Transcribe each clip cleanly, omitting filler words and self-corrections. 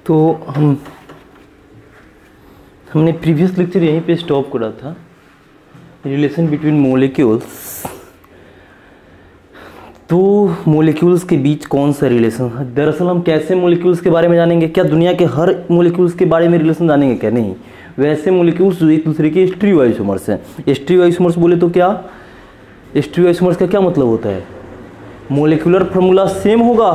तो हमने previous lecture यहीं पे स्टॉप करा था, रिलेशन बिटवीन मोलिक्यूल्स। तो मोलिक्यूल्स के बीच कौन सा रिलेशन है? दरअसल हम कैसे मोलिक्यूल्स के बारे में जानेंगे? क्या दुनिया के हर मोलिक्यूल्स के बारे में रिलेशन जानेंगे? क्या नहीं, वैसे मोलिक्यूल्स जो एक दूसरे के स्टीरियो आइसोमर्स हैं। स्टीरियो आइसोमर्स बोले तो क्या, स्टीरियो आइसोमर्स का क्या मतलब होता है? मोलिकुलर फार्मूला सेम होगा,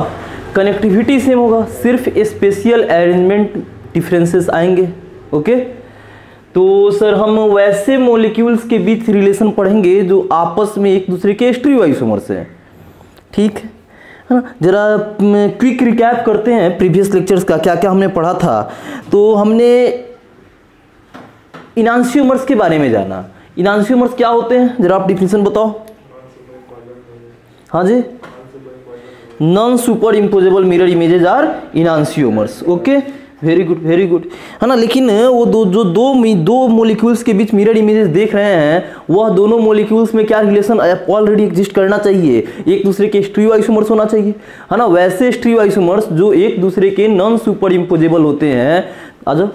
कनेक्टिविटी सेम होगा, सिर्फ स्पेशियल अरेंजमेंट डिफरेंसेस आएंगे। ओके, तो सर हम वैसे मॉलिक्यूल्स के बीच रिलेशन पढ़ेंगे जो आपस में एक दूसरे के स्टीरियो आइसोमर्स हैं। ठीक है ना? जरा क्विक रिकैप करते हैं प्रीवियस लेक्चर्स का, क्या क्या हमने पढ़ा था। तो हमने इनांशियोमर्स के बारे में जाना। इनांशियोमर्स क्या होते हैं, जरा आप डिफिनेशन बताओ। हाँ जी, non super imposable mirror images are enantiomers. Okay, very good very good, है ना। लेकिन वो दो मॉलिक्यूल्स के बीच मिरर इमेजेस देख रहे हैं, वह दोनों मॉलिक्यूल्स में क्या रिलेशन ऑलरेडी एग्जिस्ट करना चाहिए, एक दूसरे के स्टीरियो आइसोमर्स होना चाहिए, है ना। वैसे स्टीरियो आइसोमर्स जो एक दूसरे के नॉन सुपर इम्पोजेबल होते हैं, आ जाओ,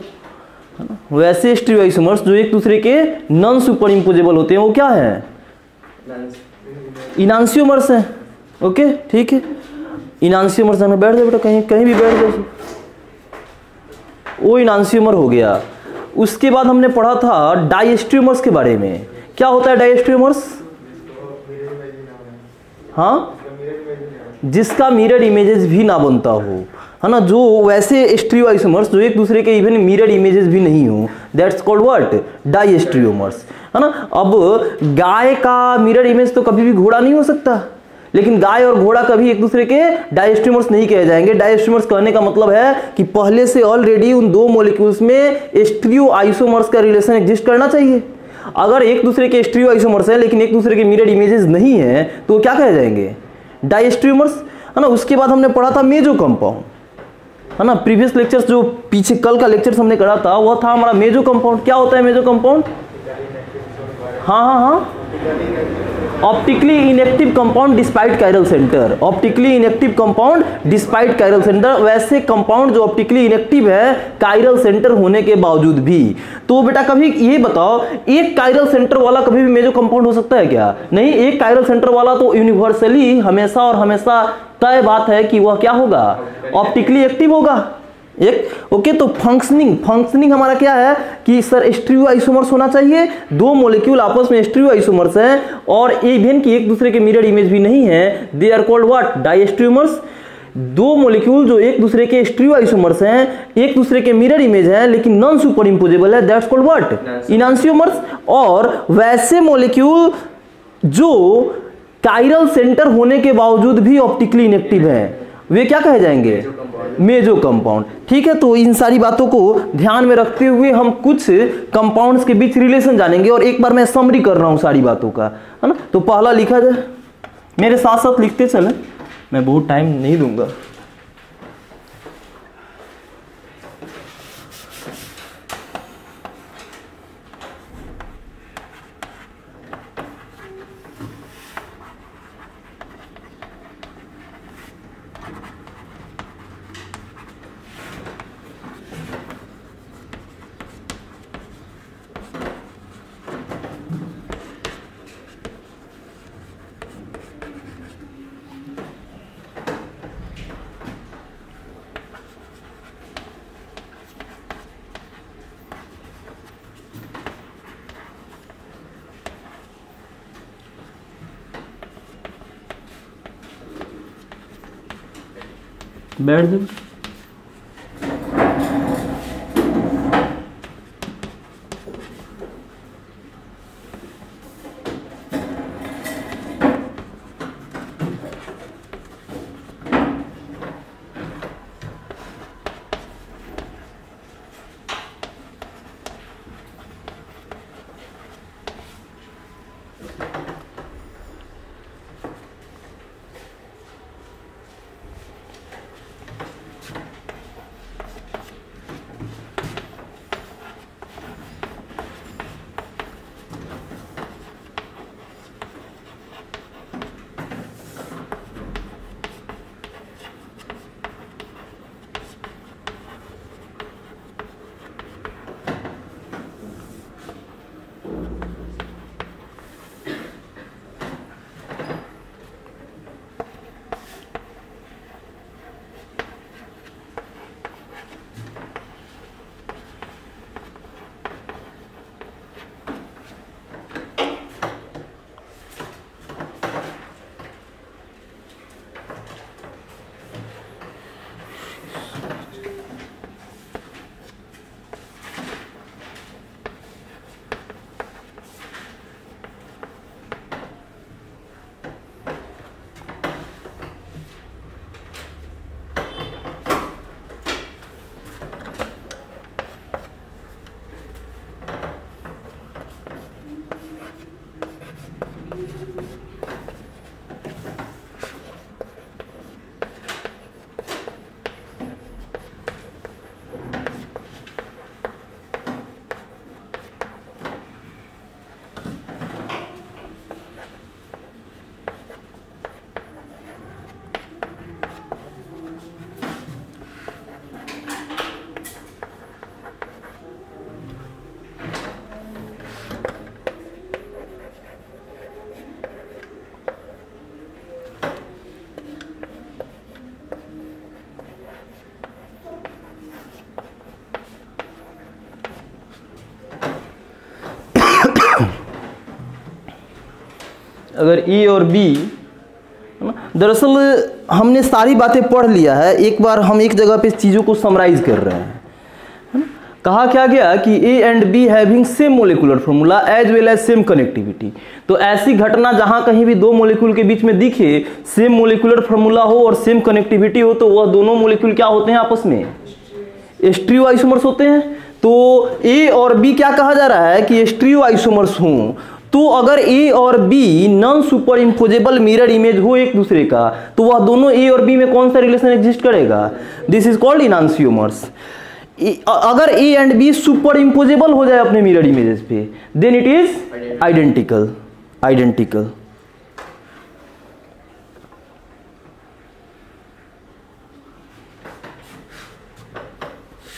है ना। वैसे स्टीरियो आइसोमर्स जो एक दूसरे के नॉन सुपर इम्पोजेबल होते हैं, वो क्या है? इनांशियोमर्स हैं। ओके, ठीक है, इनांशियोमर्स है। बैठ जाओ बेटा, कहीं कहीं भी बैठ जाओ, वो इनांशियोमर हो गया। उसके बाद हमने पढ़ा था डायस्ट्रियोमर्स के बारे में। क्या होता है डायस्ट्रियोमर्स? हाँ, जिसका मिरर इमेजेस भी ना बनता हो, है ना। जो वैसे स्टीरियो आइसोमर्स जो एक दूसरे के इवन मिरर इमेजेस भी नहीं हो, दैट्स कॉल्ड व्हाट? डायस्ट्रियोमर्स, है ना। अब गाय का मिरर इमेज तो कभी भी घोड़ा नहीं हो सकता, लेकिन गाय और घोड़ा कभी एक दूसरे के डायस्ट्रियोमर्स नहीं कहे जाएंगे। डायस्ट्रियोमर्स कहने का मतलब है कि पहले से ऑलरेडी उन दो मॉलिक्यूल्स में स्टीरियो आइसोमर्स का रिलेशन एग्जिस्ट करना चाहिए। अगर एक दूसरे के स्टीरियो आइसोमर्स है लेकिन एक दूसरे के मिरर इमेजेस नहीं है, तो क्या कहे जाएंगे? डायस्ट्रियोमर्स, है ना। उसके बाद हमने पढ़ा था मेजो कंपाउंड, है ना। प्रीवियस लेक्चर्स जो पीछे कल का लेक्चर्स हमने करा था, वह था हमारा मेजो कंपाउंड। क्या होता है मेजो कंपाउंड? हाँ हाँ हाँ, optically inactive compound despite chiral centre. Optically inactive compound despite chiral centre, वैसे कंपाउंड जो ऑप्टिकली इनएक्टिव है कायरल सेंटर होने के बावजूद भी। तो बेटा कभी ये बताओ, एक कायरल सेंटर वाला कभी भी मेजो कंपाउंड हो सकता है क्या? नहीं, एक कायरल सेंटर वाला तो यूनिवर्सली हमेशा और हमेशा तय बात है कि वह क्या होगा? ऑप्टिकली एक्टिव होगा। एक ओके, तो फंक्शनिंग हमारा क्या है कि सर स्टीरियो आइसोमर्स होना चाहिए, दो मॉलिक्यूल आपस में स्टीरियो आइसोमर्स हैं और इवन कि एक दूसरे के मिरर इमेज भी नहीं है, दे आर कॉल्ड व्हाट? डायस्ट्रियोमर्स। दो मॉलिक्यूल जो एक दूसरे के स्टीरियो आइसोमर्स हैं, एक दूसरे के मिरर इमेज है लेकिन नॉन सुपर इम्पोजेबल है, दैट्स कॉल्ड व्हाट? इनांशियोमर्स। और वैसे मॉलिक्यूल जो कायरल सेंटर होने के बावजूद भी ऑप्टिकली इनएक्टिव है, वे क्या कहे जाएंगे? मेजो कंपाउंड। ठीक है, तो इन सारी बातों को ध्यान में रखते हुए हम कुछ कंपाउंड्स के बीच रिलेशन जानेंगे। और एक बार मैं समरी कर रहा हूं सारी बातों का, है ना। तो पहला लिखा जाए, मेरे साथ साथ लिखते चले, मैं बहुत टाइम नहीं दूंगा। बैठ जाओ। अगर ए और बी, दरअसल हमने सारी बातें पढ़ लिया है, एक बार हम एक जगह पे चीज़ों को समराइज कर रहे हैं, है ना। कहा क्या गया कि A and B having same molecular formula as well as same connectivity. तो ऐसी घटना जहां कहीं भी दो मोलिक्यूल के बीच में दिखे, सेम मोलिकुलर फॉर्मूला हो और सेम कनेक्टिविटी हो, तो वह दोनों मोलिक्यूल क्या होते हैं आपस में, स्टीरियो आइसोमर्स होते हैं। तो ए और बी क्या कहा जा रहा है कि स्टीरियो आइसोमर्स हों। तो अगर ए और B non super imposable mirror image हो एक दूसरे का, तो वह दोनों ए और बी में कौन सा रिलेशन एग्जिस्ट करेगा, दिस इज कॉल्ड इनांसियोमर्स। अगर A and B superimposable हो जाए अपने मिरर इमेजेस पे, then it is identical. Identical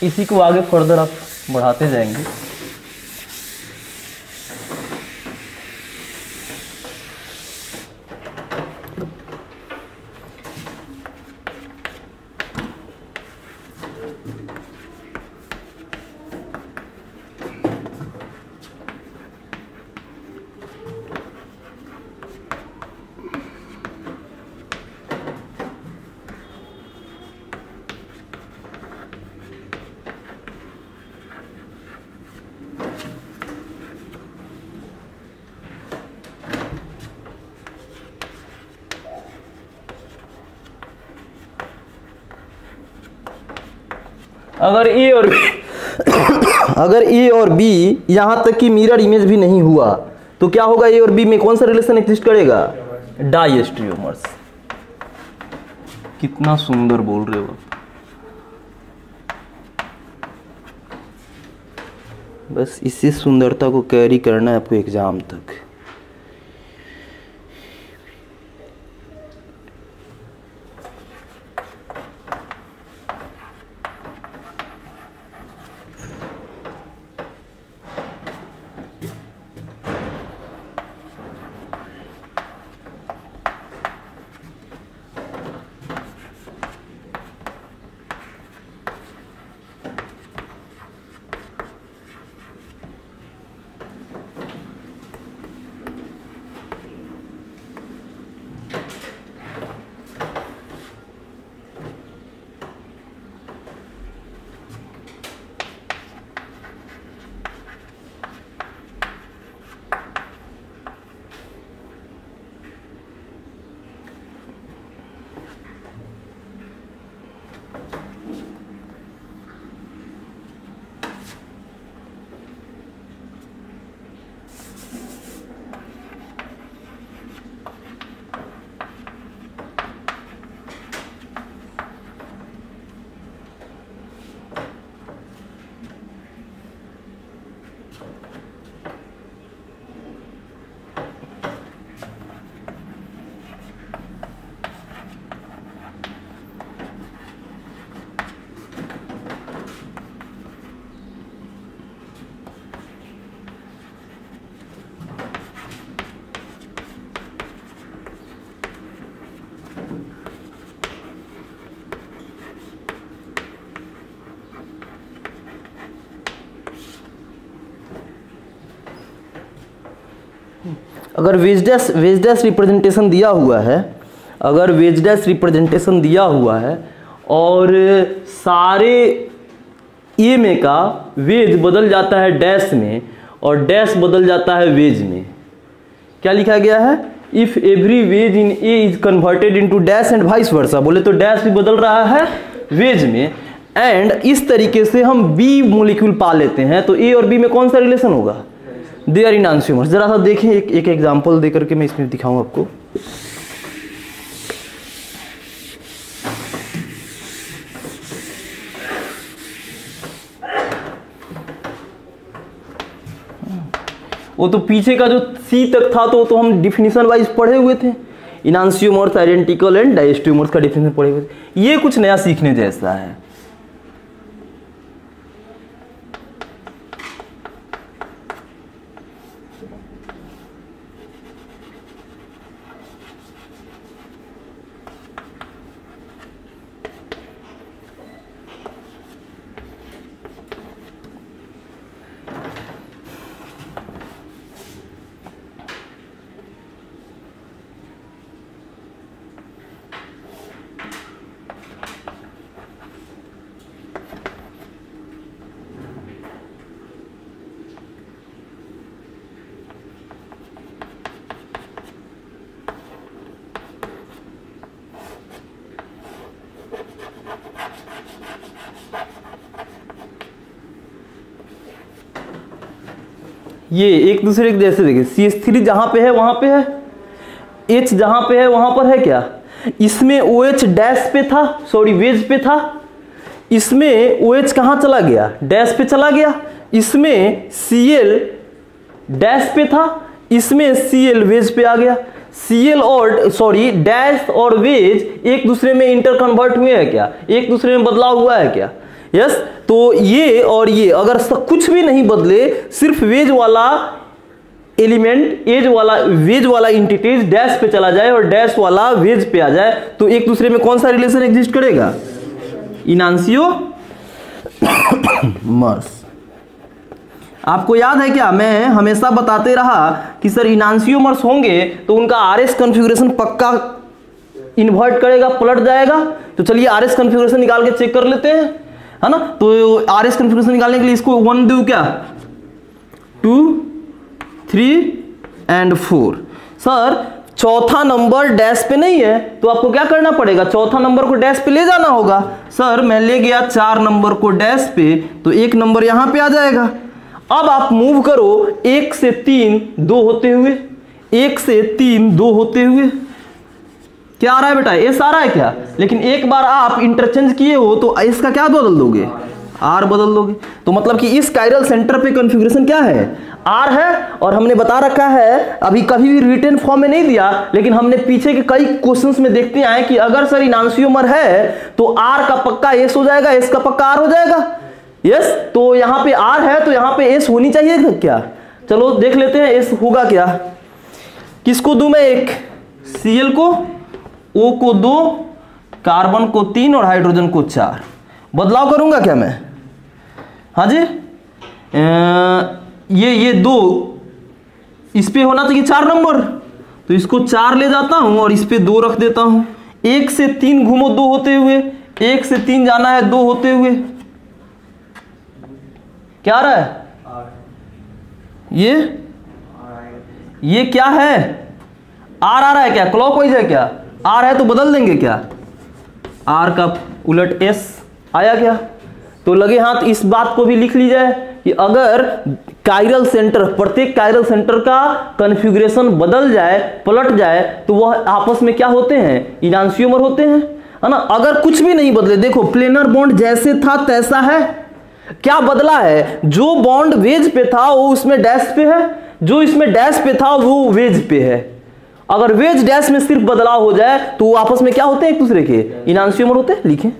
इसी को आगे फर्दर आप बढ़ाते जाएंगे। अगर ए और अगर ए और बी यहां तक कि मिरर इमेज भी नहीं हुआ, तो क्या होगा, ए और बी में कौन सा रिलेशन एग्जिस्ट करेगा, डाइस्ट्रियोमर्स। कितना सुंदर बोल रहे हो, बस इसी सुंदरता को कैरी करना है आपको एग्जाम तक। अगर वेज डैश रिप्रेजेंटेशन दिया हुआ है, अगर वेज डैश रिप्रेजेंटेशन दिया हुआ है और सारे ए में का वेज बदल जाता है डैश में और डैश बदल जाता है वेज में, क्या लिखा गया है, if every wedge in A is converted into dash and vice वर्सा। बोले तो डैश भी बदल रहा है वेज में, एंड इस तरीके से हम बी मोलिक्यूल पा लेते हैं, तो ए और बी में कौन सा रिलेशन होगा, दे आर इनांसियोमर्स। जरा सा देखें, एक एग्जांपल देकर के मैं इसमें दिखाऊं आपको। वो तो पीछे का जो सी तक था तो हम डिफिनीशन वाइज पढ़े हुए थे, इनांसियोमर्स, आइडेंटिकल एंड डाइस्टियोमर्स का डिफिनीशन पढ़े हुए थे। ये कुछ नया सीखने जैसा है। ये एक दूसरे के जैसे देखिए, CH3 जहां पे है वहां पे है, H जहां पे है वहां पर है क्या, इसमें OH डैश पे था, सॉरी वेज पे था, इसमें OH कहां चला गया, डैश पे चला गया, इसमें Cl डैश पे था, इसमें Cl वेज पे आ गया। Cl और सॉरी डैश और वेज एक दूसरे में इंटर कन्वर्ट हुए हैं क्या, एक दूसरे में बदलाव हुआ है क्या, यस। तो ये और ये अगर कुछ भी नहीं बदले, सिर्फ वेज वाला एलिमेंट वेज वाला इंटिटीज डैश पे चला जाए और डैश वाला वेज पे आ जाए, तो एक दूसरे में कौन सा रिलेशन एग्जिस्ट करेगा, इनांसियोमर्स। आपको याद है क्या, मैं हमेशा बताते रहा कि सर इनांसियोमर्स होंगे तो उनका आरएस कॉन्फ़िगरेशन पक्का इन्वर्ट करेगा, पलट जाएगा। तो चलिए आरएस कॉन्फ़िगरेशन निकाल के चेक कर लेते हैं, है ना। तो आरएस कॉन्फ़िगरेशन निकालने के लिए इसको 1 दूं क्या, 2 3 एंड 4। सर चौथा नंबर डैश पे नहीं है तो आपको क्या करना पड़ेगा, चौथा नंबर को डैश पे ले जाना होगा। सर मैं ले गया 4 नंबर को डैश पे, तो 1 नंबर यहां पे आ जाएगा। अब आप मूव करो 1 से 3 2 होते हुए, 1 से 3 2 होते हुए, क्या आ रहा है बेटा, एस आ रहा है क्या। लेकिन एक बार आप इंटरचेंज किए हो तो एस का क्या बदल दोगे, आर बदल दोगे। तो मतलब कि इस कायरल सेंटर पे कॉन्फ़िगरेशन क्या है, आर है। और हमने बता रखा है, अभी कभी भी रिटन फॉर्म में नहीं दिया, लेकिन हमने पीछे के कई क्वेश्चंस में देखते आए कि अगर सर इनांसियोमर है तो आर का पक्का एस हो जाएगा, एस का पक्का आर हो जाएगा, यस। तो यहां पे आर है तो यहां पे एस होनी चाहिए क्या, चलो देख लेते हैं एस होगा क्या। किसको दूं मैं, एक Cl को, O को 2, कार्बन को 3 और हाइड्रोजन को 4। बदलाव करूंगा क्या मैं, हाँ जी। ये 2 इस पे होना चाहिए 4 नंबर, तो इसको 4 ले जाता हूं और इस पे 2 रख देता हूं। 1 से 3 घूमो 2 होते हुए, 1 से 3 जाना है 2 होते हुए, क्या आ रहा है, ये क्या है, आर आ रहा है क्या, क्लॉकवाइज है क्या, आर है तो बदल देंगे क्या, आर का उलट एस आया क्या। तो लगे हाथ इस बात को भी लिख ली जाए कि अगर कायरल सेंटर, प्रत्येक कायरल सेंटर का कॉन्फ़िगरेशन बदल जाए, पलट जाए, तो वह आपस में क्या होते हैं, इनांसियोमर होते हैं, है ना। अगर कुछ भी नहीं बदले, देखो प्लेनर बॉन्ड जैसे था तैसा है, क्या बदला है, जो बॉन्ड वेज पे था वो उसमें डैश पे है, जो इसमें डैश पे था वो वेज पे है। अगर वेज डैश में सिर्फ बदलाव हो जाए तो वो आपस में क्या होते हैं, एक दूसरे के इनांसियोमर होते हैं, लिखें।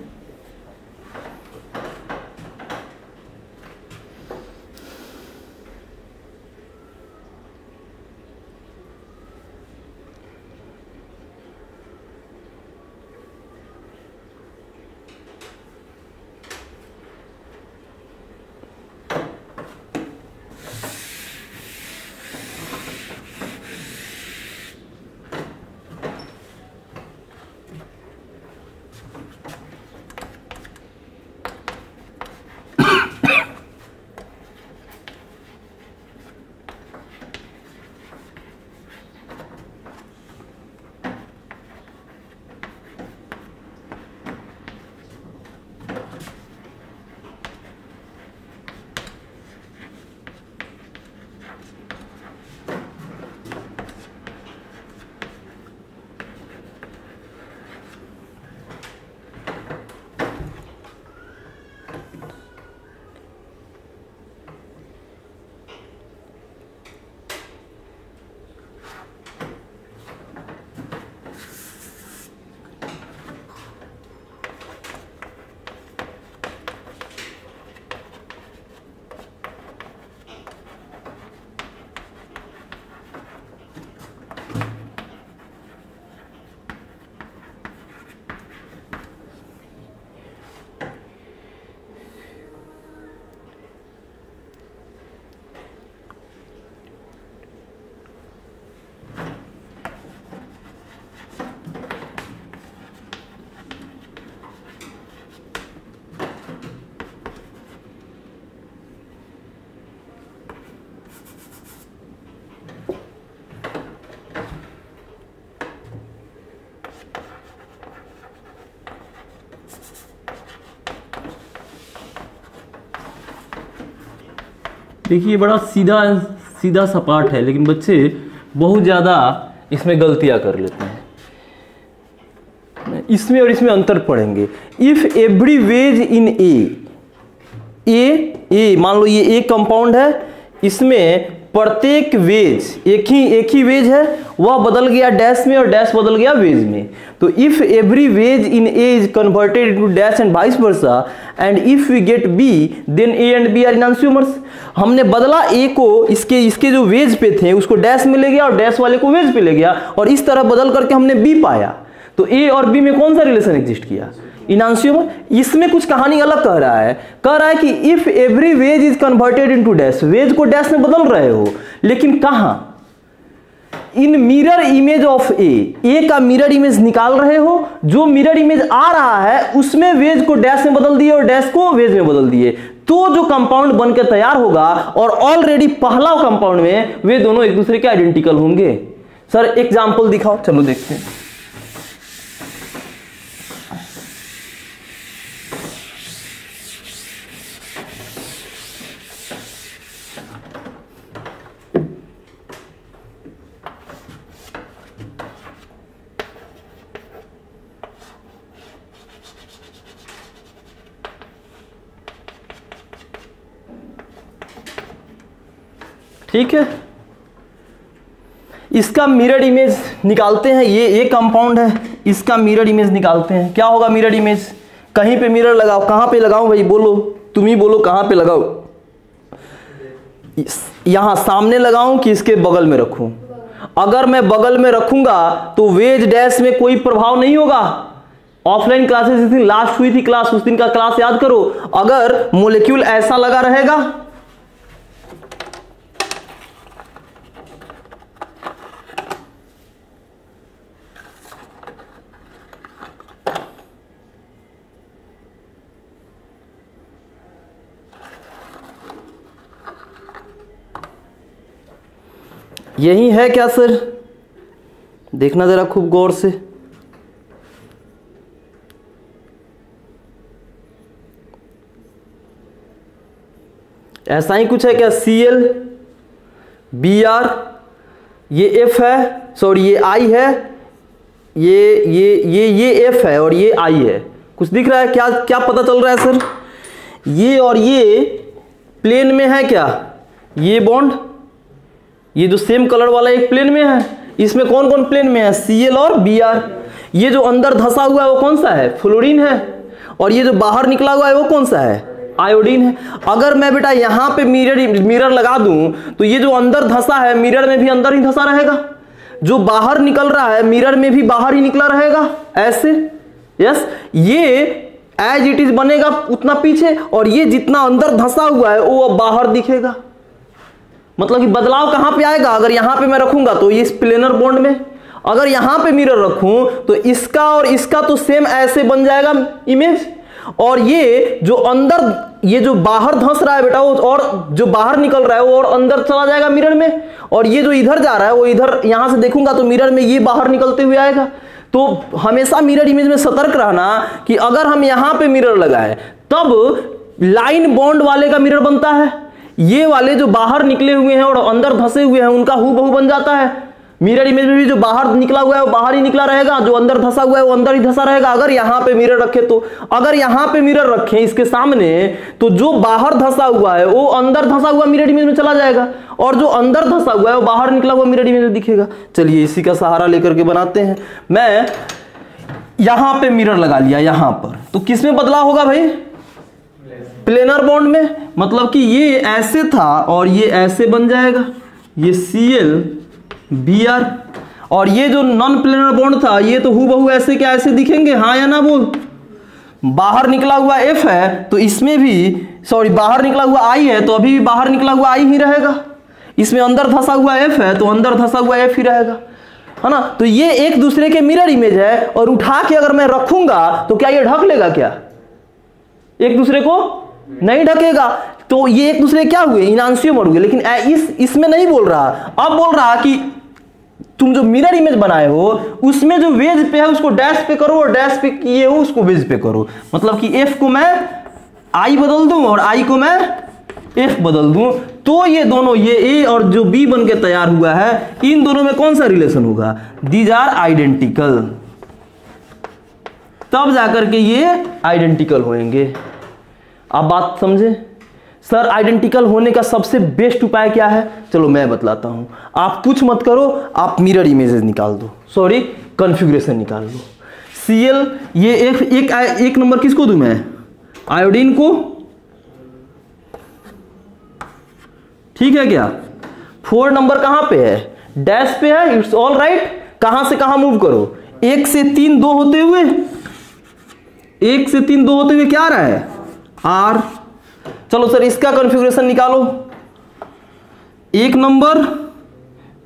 देखिए बड़ा सीधा सीधा सा पाठ है, लेकिन बच्चे बहुत ज़्यादा इसमें गलतियां कर लेते हैं। इसमें और इसमें अंतर पढ़ेंगे। इफ एवरी वेज इन ए मान लो ये ए कंपाउंड है, इसमें प्रत्येक वेज एक ही वेज है, वह बदल गया डैश में और डैश बदल गया वेज में। तो if every wedge in A is converted into dash and vice versa and if we get B then A and B are enantiomers. हमने बदला ए को इसके जो वेज पे थे उसको डैश में ले गया और डैश वाले को वेज पे ले गया, और इस तरह बदल करके हमने बी पाया। तो ए और बी में कौन सा रिलेशन एग्जिस्ट किया? इनैंशियोमर। इसमें कुछ कहानी अलग कह रहा है कि if every wedge is converted into dash, wedge को डैश में बदल रहे हो, लेकिन कहां? In mirror image of A का मिरर इमेज निकाल रहे हो, जो मिरर इमेज आ रहा है उसमें वेज को डैश में बदल दिए और डैश को वेज में बदल दिए, तो जो कंपाउंड बनकर तैयार होगा, और ऑलरेडी पहला कंपाउंड में वे दोनों एक दूसरे के आइडेंटिकल होंगे। सर एग्जाम्पल दिखाओ, चलो देखते हैं। ठीक है, इसका मिरर इमेज निकालते हैं। ये कंपाउंड है, इसका मिरर इमेज निकालते हैं। क्या होगा मिरर इमेज? कहीं पे मिरर लगाओ, कहां पे लगाऊं भाई? बोलो, तुम ही बोलो कहां पे लगाओ। यहां सामने लगाऊं कि इसके बगल में रखूं? अगर मैं बगल में रखूंगा तो वेज डैश में कोई प्रभाव नहीं होगा। ऑफलाइन क्लासेस जिस दिन लास्ट हुई थी क्लास, उस दिन का क्लास याद करो। अगर मोलिक्यूल ऐसा लगा रहेगा, यही है क्या सर? देखना जरा खूब गौर से। ऐसा ही कुछ है क्या? Cl Br, ये F है, सॉरी ये I है, ये F है और ये I है। कुछ दिख रहा है क्या? क्या पता चल रहा है सर? ये और ये प्लेन में है क्या? ये बॉन्ड, ये जो सेम कलर वाला एक प्लेन में है, इसमें कौन कौन प्लेन में है? Cl और Br। ये जो अंदर धंसा हुआ है वो कौन सा है? फ्लोरीन है। और ये जो बाहर निकला हुआ है वो कौन सा है? आयोडीन है। अगर मैं बेटा यहां पे मिरर लगा दूं तो ये जो अंदर धंसा है मिरर में भी अंदर ही धंसा रहेगा, जो बाहर निकल रहा है मिरर में भी बाहर ही निकला रहेगा, ऐसे। यस, ये एज इट इज बनेगा उतना पीछे, और ये जितना अंदर धंसा हुआ है वो अब बाहर दिखेगा। मतलब कि बदलाव कहां पे आएगा? अगर यहां पे मैं रखूंगा तो इस प्लेनर बॉन्ड में, अगर यहां पे मिरर रखूं तो इसका और इसका तो सेम ऐसे बन जाएगा इमेज, और ये जो अंदर, ये जो बाहर धंस रहा है बेटा वो, और जो बाहर निकल रहा है वो और अंदर चला जाएगा मिरर में, और ये जो इधर जा रहा है वो इधर, यहां से देखूंगा तो मिरर में ये बाहर निकलते हुए आएगा। तो हमेशा मिरर इमेज में सतर्क रहना कि अगर हम यहां पे मिरर लगाए तब लाइन बॉन्ड वाले का मिरर बनता है, ये वाले जो बाहर निकले हुए हैं और अंदर धंसे हुए हैं उनका हूबहू बन जाता है। मिरर इमेज में भी जो बाहर निकला हुआ है वो बाहर ही निकला रहेगा, जो अंदर धंसा हुआ है वो अंदर ही धंसा रहेगा। अगर यहां पे मिरर रखे तो, अगर यहां पे मिरर रखें इसके सामने तो जो बाहर धंसा हुआ है वो अंदर धंसा हुआ मिरर इमेज में चला जाएगा, और जो अंदर धंसा हुआ है वो बाहर निकला हुआ मिरर इमेज में दिखेगा। चलिए इसी का सहारा लेकर के बनाते हैं। मैं यहां पे मिरर लगा लिया यहां पर, तो किस में बदलाव होगा भाई? प्लेनर बॉन्ड में। मतलब कि ये ऐसे था और ये ऐसे बन जाएगा, ये Cl Br, और ये जो नॉन प्लेनर बॉन्ड था ये तो हूबहू ऐसे क्या ऐसे दिखेंगे, हाँ या ना बोल। बाहर निकला हुआ F है तो इसमें भी, सॉरी बाहर निकला हुआ I है तो अभी भी बाहर निकला हुआ I ही रहेगा। इसमें अंदर धंसा हुआ F है तो अंदर धंसा हुआ F ही रहेगा, है ना। तो ये एक दूसरे के मिरर इमेज है, और उठा के अगर मैं रखूंगा तो क्या ये ढक लेगा? क्या एक दूसरे को नहीं ढकेगा। तो ये एक दूसरे क्या हुए? इनैंशियोमर हुए। लेकिन इसमें नहीं बोल रहा, अब बोल रहा कि तुम जो मिरर इमेज बनाए हो उसमें जो वेज पे है उसको डैश पे करो, और डैश पे किए हो उसको वेज पे करो। मतलब कि F को मैं I बदल दूं और I को मैं F बदल दूं तो ये दोनों, ये A और जो B बन के तैयार हुआ है, इन दोनों में कौन सा रिलेशन होगा? दीज आर आइडेंटिकल, तब जाकर के ये आइडेंटिकल होंगे। आप बात समझे? सर आइडेंटिकल होने का सबसे बेस्ट उपाय क्या है? चलो मैं बतलाता हूं। आप कुछ मत करो, आप मिरर इमेजेस निकाल दो, सॉरी कॉन्फ़िगरेशन निकाल दो। Cl ये एक नंबर किसको दूं मैं? आयोडीन को, ठीक है क्या? 4 नंबर कहां पे है? डैश पे है, इट्स ऑल राइट। कहां से कहां मूव करो? 1 से 3 2 होते हुए, 1 से 3 2 होते हुए क्या आ रहा है? R। चलो सर इसका कॉन्फ़िगरेशन निकालो। 1 नंबर,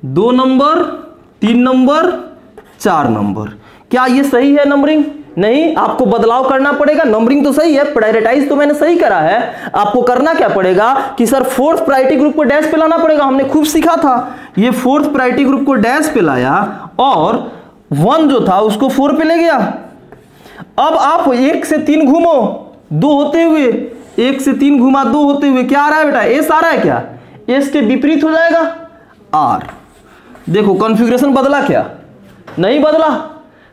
2 नंबर, 3 नंबर, 4 नंबर। क्या ये सही है नंबरिंग? नहीं, आपको बदलाव करना पड़ेगा। नंबरिंग तो सही है, प्रायोरिटाइज तो मैंने सही करा है। आपको करना क्या पड़ेगा कि सर 4th प्रायोरिटी ग्रुप को डैश पे लाना पड़ेगा। हमने खूब सीखा था। ये 4th प्रायोरिटी ग्रुप को डैश पे लाया और 1 जो था उसको 4 पे ले गया। अब आप 1 से 3 घूमो, 2 होते हुए, 1 से 3 घुमा 2 होते हुए क्या आ रहा है बेटा? एस आ रहा है क्या? एस के विपरीत हो जाएगा आर। देखो कॉन्फ़िगरेशन बदला क्या? नहीं बदला।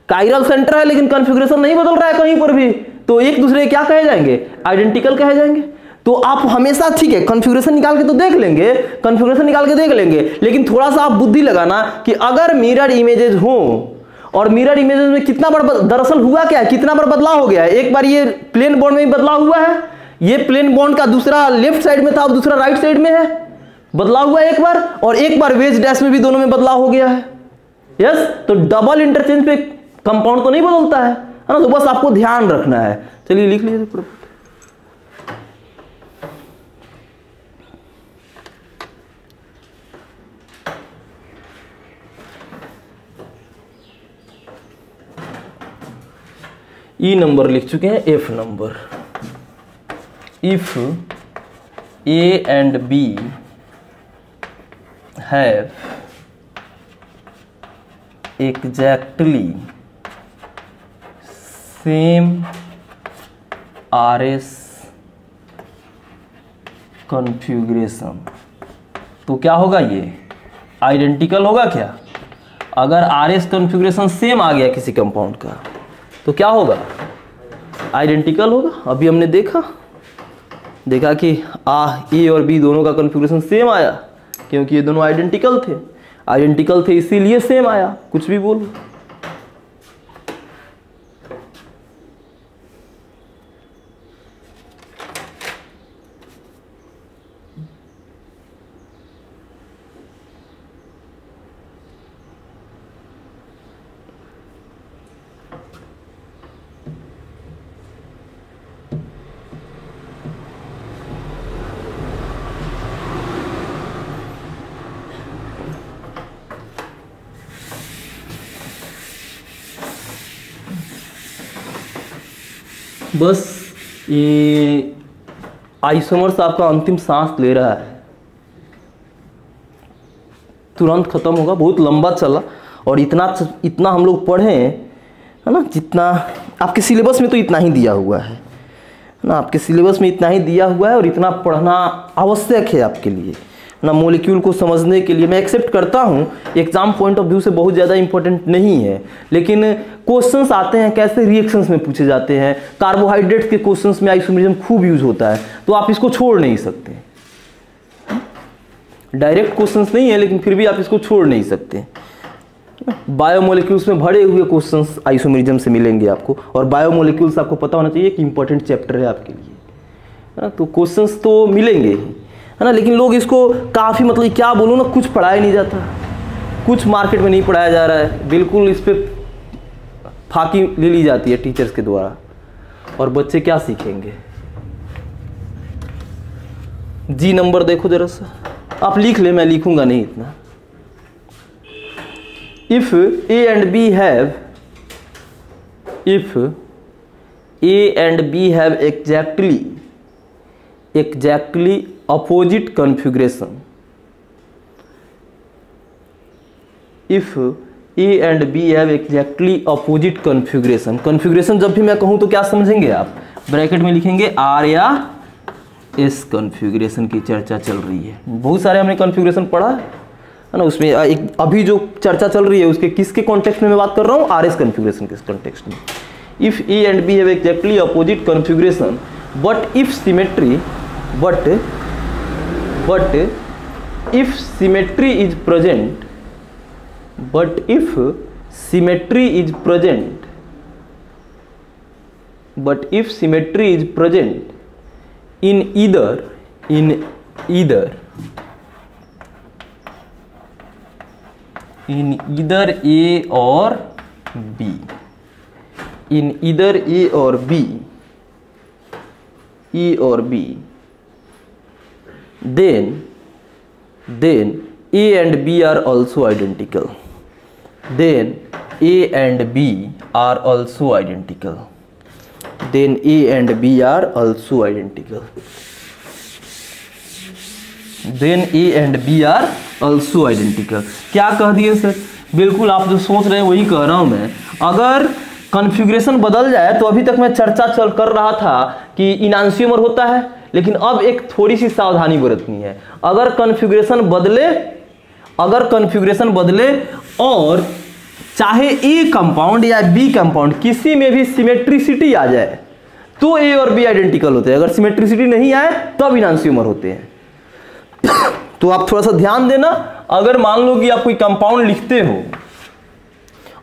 कायरल सेंटर है लेकिन कॉन्फ़िगरेशन नहीं बदल रहा है कहीं पर भी, तो एक दूसरे क्या कहे जाएंगे? आइडेंटिकल कहे जाएंगे। तो आप हमेशा, ठीक है कॉन्फ़िगरेशन निकाल के तो देख लेंगे, कॉन्फ़िगरेशन निकाल के देख लेंगे, लेकिन थोड़ा सा आप बुद्धि लगाना कि अगर मिरर इमेजेस हो और मिरर इमेजेस में कितना बार दरअसल हुआ क्या है, कितना बार बदलाव हो गया है। एक बार ये प्लेन बॉन्ड में बदलाव हुआ है, ये प्लेन बॉन्ड का दूसरा लेफ्ट साइड में था और दूसरा राइट साइड में है, बदलाव हुआ एक बार, और एक बार वेज डैश में भी दोनों में बदलाव हो गया है। यस, तो डबल इंटरचेंज पे कंपाउंड तो नहीं बदलता है ना, तो बस आपको ध्यान रखना है। चलिए लिख लीजिए। ई नंबर लिख चुके हैं, F number. If A and B have exactly same RS configuration, तो क्या होगा? ये आइडेंटिकल होगा क्या? अगर RS कॉन्फ़िगरेशन सेम आ गया किसी कंपाउंड का तो क्या होगा? आइडेंटिकल होगा। अभी हमने देखा कि ए और बी दोनों का कॉन्फ़िगरेशन सेम आया क्योंकि ये दोनों आइडेंटिकल थे, इसीलिए सेम आया। कुछ भी बोलो। बस ये आइसोमर्स आपका अंतिम सांस ले रहा है, तुरंत खत्म होगा। बहुत लंबा चला और इतना हम लोग पढ़े है ना, जितना आपके सिलेबस में तो इतना ही दिया हुआ है ना, आपके सिलेबस में इतना ही दिया हुआ है और इतना पढ़ना आवश्यक है आपके लिए ना, मॉलिक्यूल को समझने के लिए। मैं एक्सेप्ट करता हूँ एग्जाम पॉइंट ऑफ व्यू से बहुत ज़्यादा इंपॉर्टेंट नहीं है, लेकिन क्वेश्चंस आते हैं कैसे रिएक्शंस में पूछे जाते हैं। कार्बोहाइड्रेट्स के क्वेश्चंस में आइसोमेरिज्म खूब यूज होता है, तो आप इसको छोड़ नहीं सकते। डायरेक्ट क्वेश्चंस नहीं है लेकिन फिर भी आप इसको छोड़ नहीं सकते। बायोमोलिक्यूल्स में भरे हुए क्वेश्चंस आइसोमेरिज्म से मिलेंगे आपको, और बायोमोलिक्यूल्स आपको पता होना चाहिए कि इंपॉर्टेंट चैप्टर है आपके लिए, है ना। तो क्वेश्चंस तो मिलेंगे ही, है ना, लेकिन लोग इसको काफ़ी, मतलब क्या बोलूँ ना, कुछ पढ़ाया नहीं जाता, कुछ मार्केट में नहीं पढ़ाया जा रहा है, बिल्कुल इस पर फाकी ले ली जाती है टीचर्स के द्वारा, और बच्चे क्या सीखेंगे। जी नंबर देखो जरा सा, आप लिख ले, मैं लिखूंगा नहीं इतना। If A and B have, if A and B have exactly opposite configuration, if A and B have exactly opposite configuration, configuration जब भी मैं कहूं तो क्या समझेंगे आप, ब्रैकेट में लिखेंगे R या एस कॉन्फ़िगरेशन की चर्चा चल रही है। बहुत सारे हमने कॉन्फ़िगरेशन पढ़ा है ना, उसमें एक अभी जो चर्चा चल रही है उसके किसके कॉन्टेक्स्ट में मैं बात कर रहा हूँ, आर एस कॉन्फ़िगरेशन के कॉन्टेक्स्ट में। If A and B have exactly opposite configuration but if symmetry if symmetry is present in either A or B, E or B, then A and B are also identical. Then A and B are also identical. Then A and B are also identical. Then A and B are also identical. क्या कह दिए sir? बिल्कुल आप जो सोच रहे हैं वही कह रहा हूं मैं। अगर कॉन्फ़िगरेशन बदल जाए तो अभी तक मैं चर्चा कर रहा था कि इनांशियोमर होता है, लेकिन अब एक थोड़ी सी सावधानी बरतनी है। अगर कॉन्फ़िगरेशन बदले और चाहे ए कंपाउंड या बी कंपाउंड किसी में भी सिमेट्रिसिटी आ जाए तो ए और बी आइडेंटिकल होते हैं। अगर सिमेट्रिसिटी नहीं आए तब इनांशियोमर होते हैं। तो आप थोड़ा सा ध्यान देना, अगर मान लो कि आप कोई कंपाउंड लिखते हो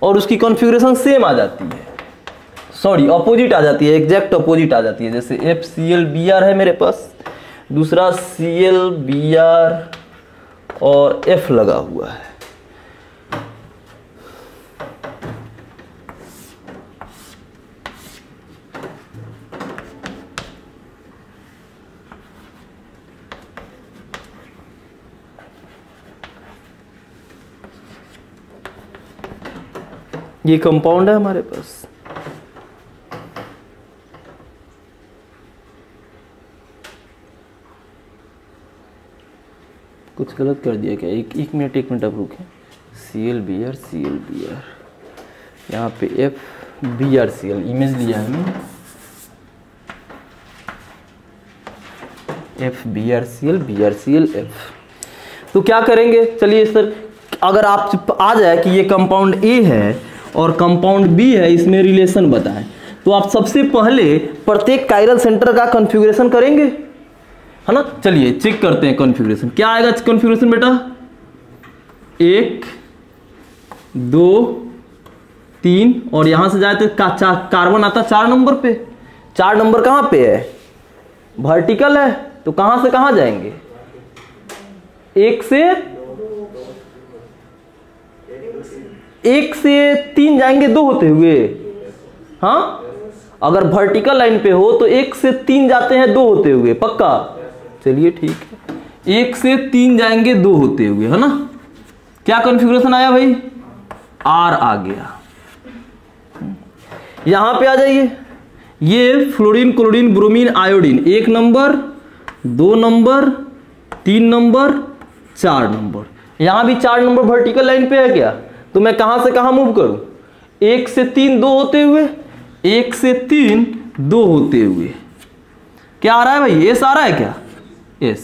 और उसकी कॉन्फ़िगरेशन सेम आ जाती है, सॉरी अपोजिट आ जाती है, एग्जैक्ट अपोजिट आ जाती है, जैसे FClBr है मेरे पास, दूसरा ClBr और F लगा हुआ है। ये कंपाउंड है हमारे पास, कुछ गलत कर दिया क्या? एक मिनट आप रुकें। ClBr यहाँ पे FBrCl इमेज लिया है मैंने, FBrCl BrCl F। तो क्या करेंगे, चलिए सर, अगर आप आ जाए कि ये कंपाउंड A है और कंपाउंड B है, इसमें रिलेशन बताएं, तो आप सबसे पहले प्रत्येक कायरल सेंटर का कॉन्फ़िगरेशन करेंगे, है ना। चलिए चेक करते हैं कॉन्फ़िगरेशन क्या आएगा। कॉन्फ़िगरेशन बेटा 1 2 3 और यहां से जाए तो कार्बन आता 4 नंबर पे। 4 नंबर कहां पे है? वर्टिकल है, तो कहां से कहां जाएंगे? 1 से 3 जाएंगे 2 होते हुए। हाँ, अगर वर्टिकल लाइन पे हो तो 1 से 3 जाते हैं 2 होते हुए, पक्का? चलिए ठीक है, 1 से 3 जाएंगे 2 होते हुए, है ना। क्या कॉन्फ़िगरेशन आया भाई? R आ गया। यहां पे आ जाइए, ये fluorine chlorine bromine iodine 1 number 2 number 3 number 4 number. यहां भी 4 नंबर वर्टिकल लाइन पे है क्या? तो मैं कहां से कहां मूव करूं? 1 से 3 2 होते हुए, 1 से 3 2 होते हुए। क्या आ रहा है भाई? S आ रहा है क्या? S।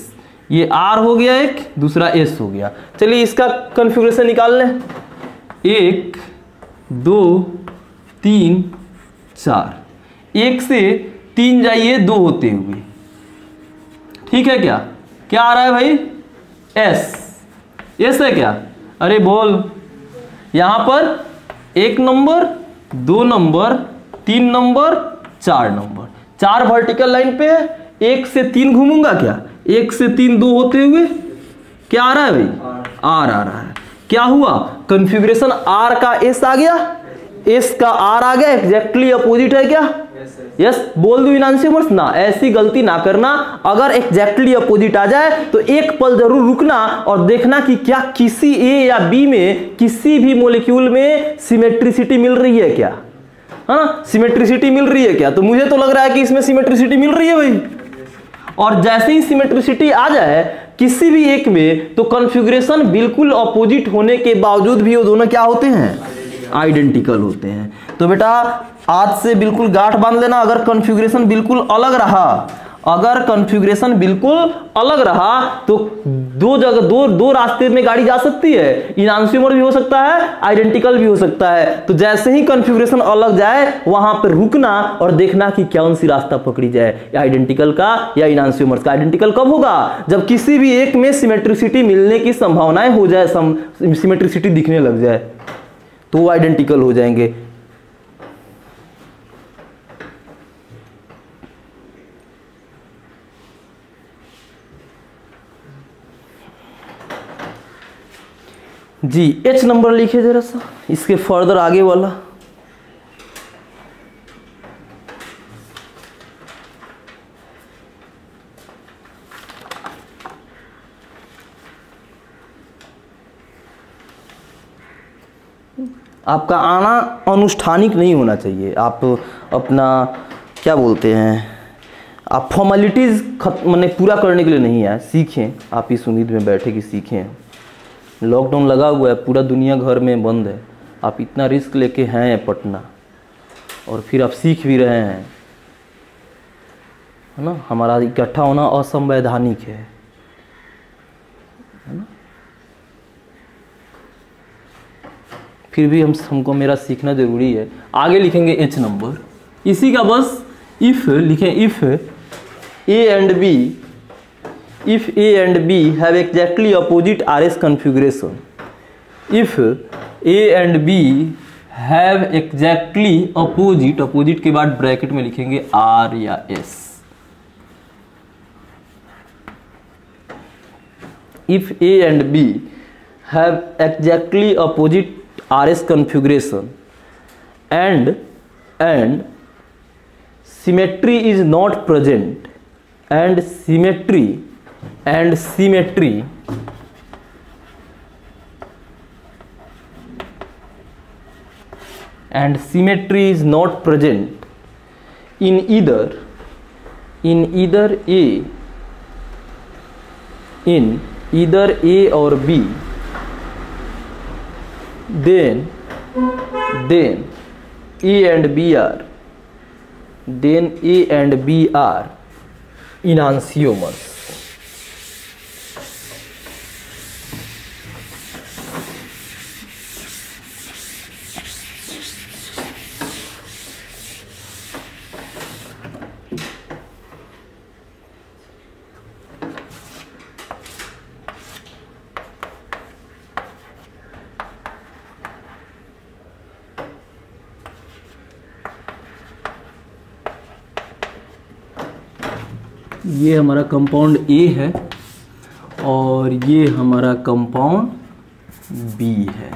ये R हो गया एक, दूसरा S हो गया। चलिए इसका कॉन्फ़िगरेशन निकाल लें। 1 2 3 4, 1 से 3 जाइए 2 होते हुए, ठीक है क्या? क्या आ रहा है भाई? S है क्या? अरे बोल। यहां पर 1 number 2 number 3 number 4 number, 4 vertical line पे है। 1 से 3 घूमूंगा क्या? 1 से 3 2 होते हुए। क्या आ रहा है भाई? R आ रहा है। क्या हुआ? कॉन्फ़िगरेशन R का S आ गया, S का R आ गया, एग्जैक्टली अपोजिट है क्या? यस। बोल दो इनांशियोमर्स ना, ऐसी गलती ना करना। अगर एग्जैक्टली अपोजिट आ जाए तो एक पल जरूर रुकना और देखना कि क्या किसी A या B में किसी भी मॉलिक्यूल में सिमेट्रिसिटी मिल रही है क्या, है ना। सिमेट्रिसिटी मिल रही है क्या? तो मुझे तो लग रहा है कि इसमें सिमेट्रिसिटी मिल रही है भाई। और जैसे ही सिमेट्रिसिटी आ जाए किसी भी एक में, तो कॉन्फ़िगरेशन बिल्कुल अपोजिट होने के बावजूद भी वो दोनों क्या होते हैं? आइडेंटिकल होते हैं। तो बेटा आज से बिल्कुल गांठ बांध लेना, अगर कॉन्फ़िगरेशन बिल्कुल अलग रहा, अगर कॉन्फ़िगरेशन बिल्कुल अलग रहा तो दो रास्ते में गाड़ी जा सकती है, इनांसियोमर भी हो सकता है, आइडेंटिकल भी हो सकता है। तो जैसे ही कॉन्फ़िगरेशन अलग जाए वहां पर रुकना और देखना कि कौन सी रास्ता पकड़ी जाए, आइडेंटिकल का या इनांसियोमर्स का। आइडेंटिकल कब होगा? जब किसी भी एक में सिमेट्रिसिटी मिलने की संभावनाएं हो जाए, सिमेट्रिसिटी दिखने लग जाए तो वो आइडेंटिकल हो जाएंगे। जी H नंबर लिखिए जरा सा, इसके फर्दर आगे वाला। आपका आना अनुष्ठानिक नहीं होना चाहिए। आप अपना क्या बोलते हैं, आप फॉर्मेलिटीज मैंने पूरा करने के लिए नहीं आए, सीखें। आप इस उम्मीद में बैठे कि सीखें। लॉकडाउन लगा हुआ है, पूरा दुनिया घर में बंद है, आप इतना रिस्क लेके हैं पटना और फिर आप सीख भी रहे हैं, है ना। हमारा इकट्ठा होना असंवैधानिक है ना। फिर भी हमको मेरा सीखना जरूरी है। आगे लिखेंगे H नंबर, इसी का बस इफ लिखें। If A and B, if A and B have exactly opposite RS configuration, if A and B have exactly opposite के बाद ब्रैकेट में लिखेंगे R या S। if A and B have exactly opposite RS configuration and symmetry is not present, and symmetry is not present in either A or B, then A and B are enantiomers। ये हमारा compound A है और ये हमारा compound B है।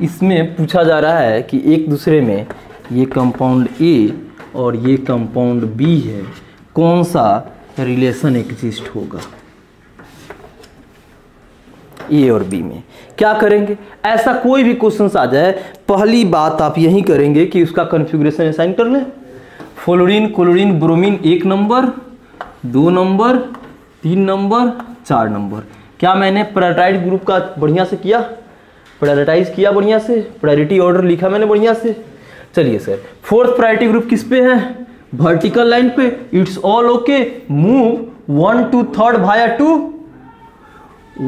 इसमें पूछा जा रहा है कि एक दूसरे में ये कंपाउंड A और ये कंपाउंड B है, कौन सा रिलेशन एग्जिस्ट होगा A और B में। क्या करेंगे? ऐसा कोई भी क्वेश्चन आ जाए, पहली बात आप यही करेंगे कि उसका कॉन्फ़िगरेशन असाइन कर लें। Fluorine, chlorine, bromine 1 number, 2 number, 3 number, 4 number. क्या मैंने प्रायोरिटाइज ग्रुप का बढ़िया से किया? प्रायोरिटाइज किया बढ़िया से, प्रायोरिटी ऑर्डर लिखा मैंने बढ़िया से। चलिए सर, फोर्थ प्रायोरिटी ग्रुप किस पे है? वर्टिकल लाइन पे। It's all okay, move 1 to 3rd Bhaya 2,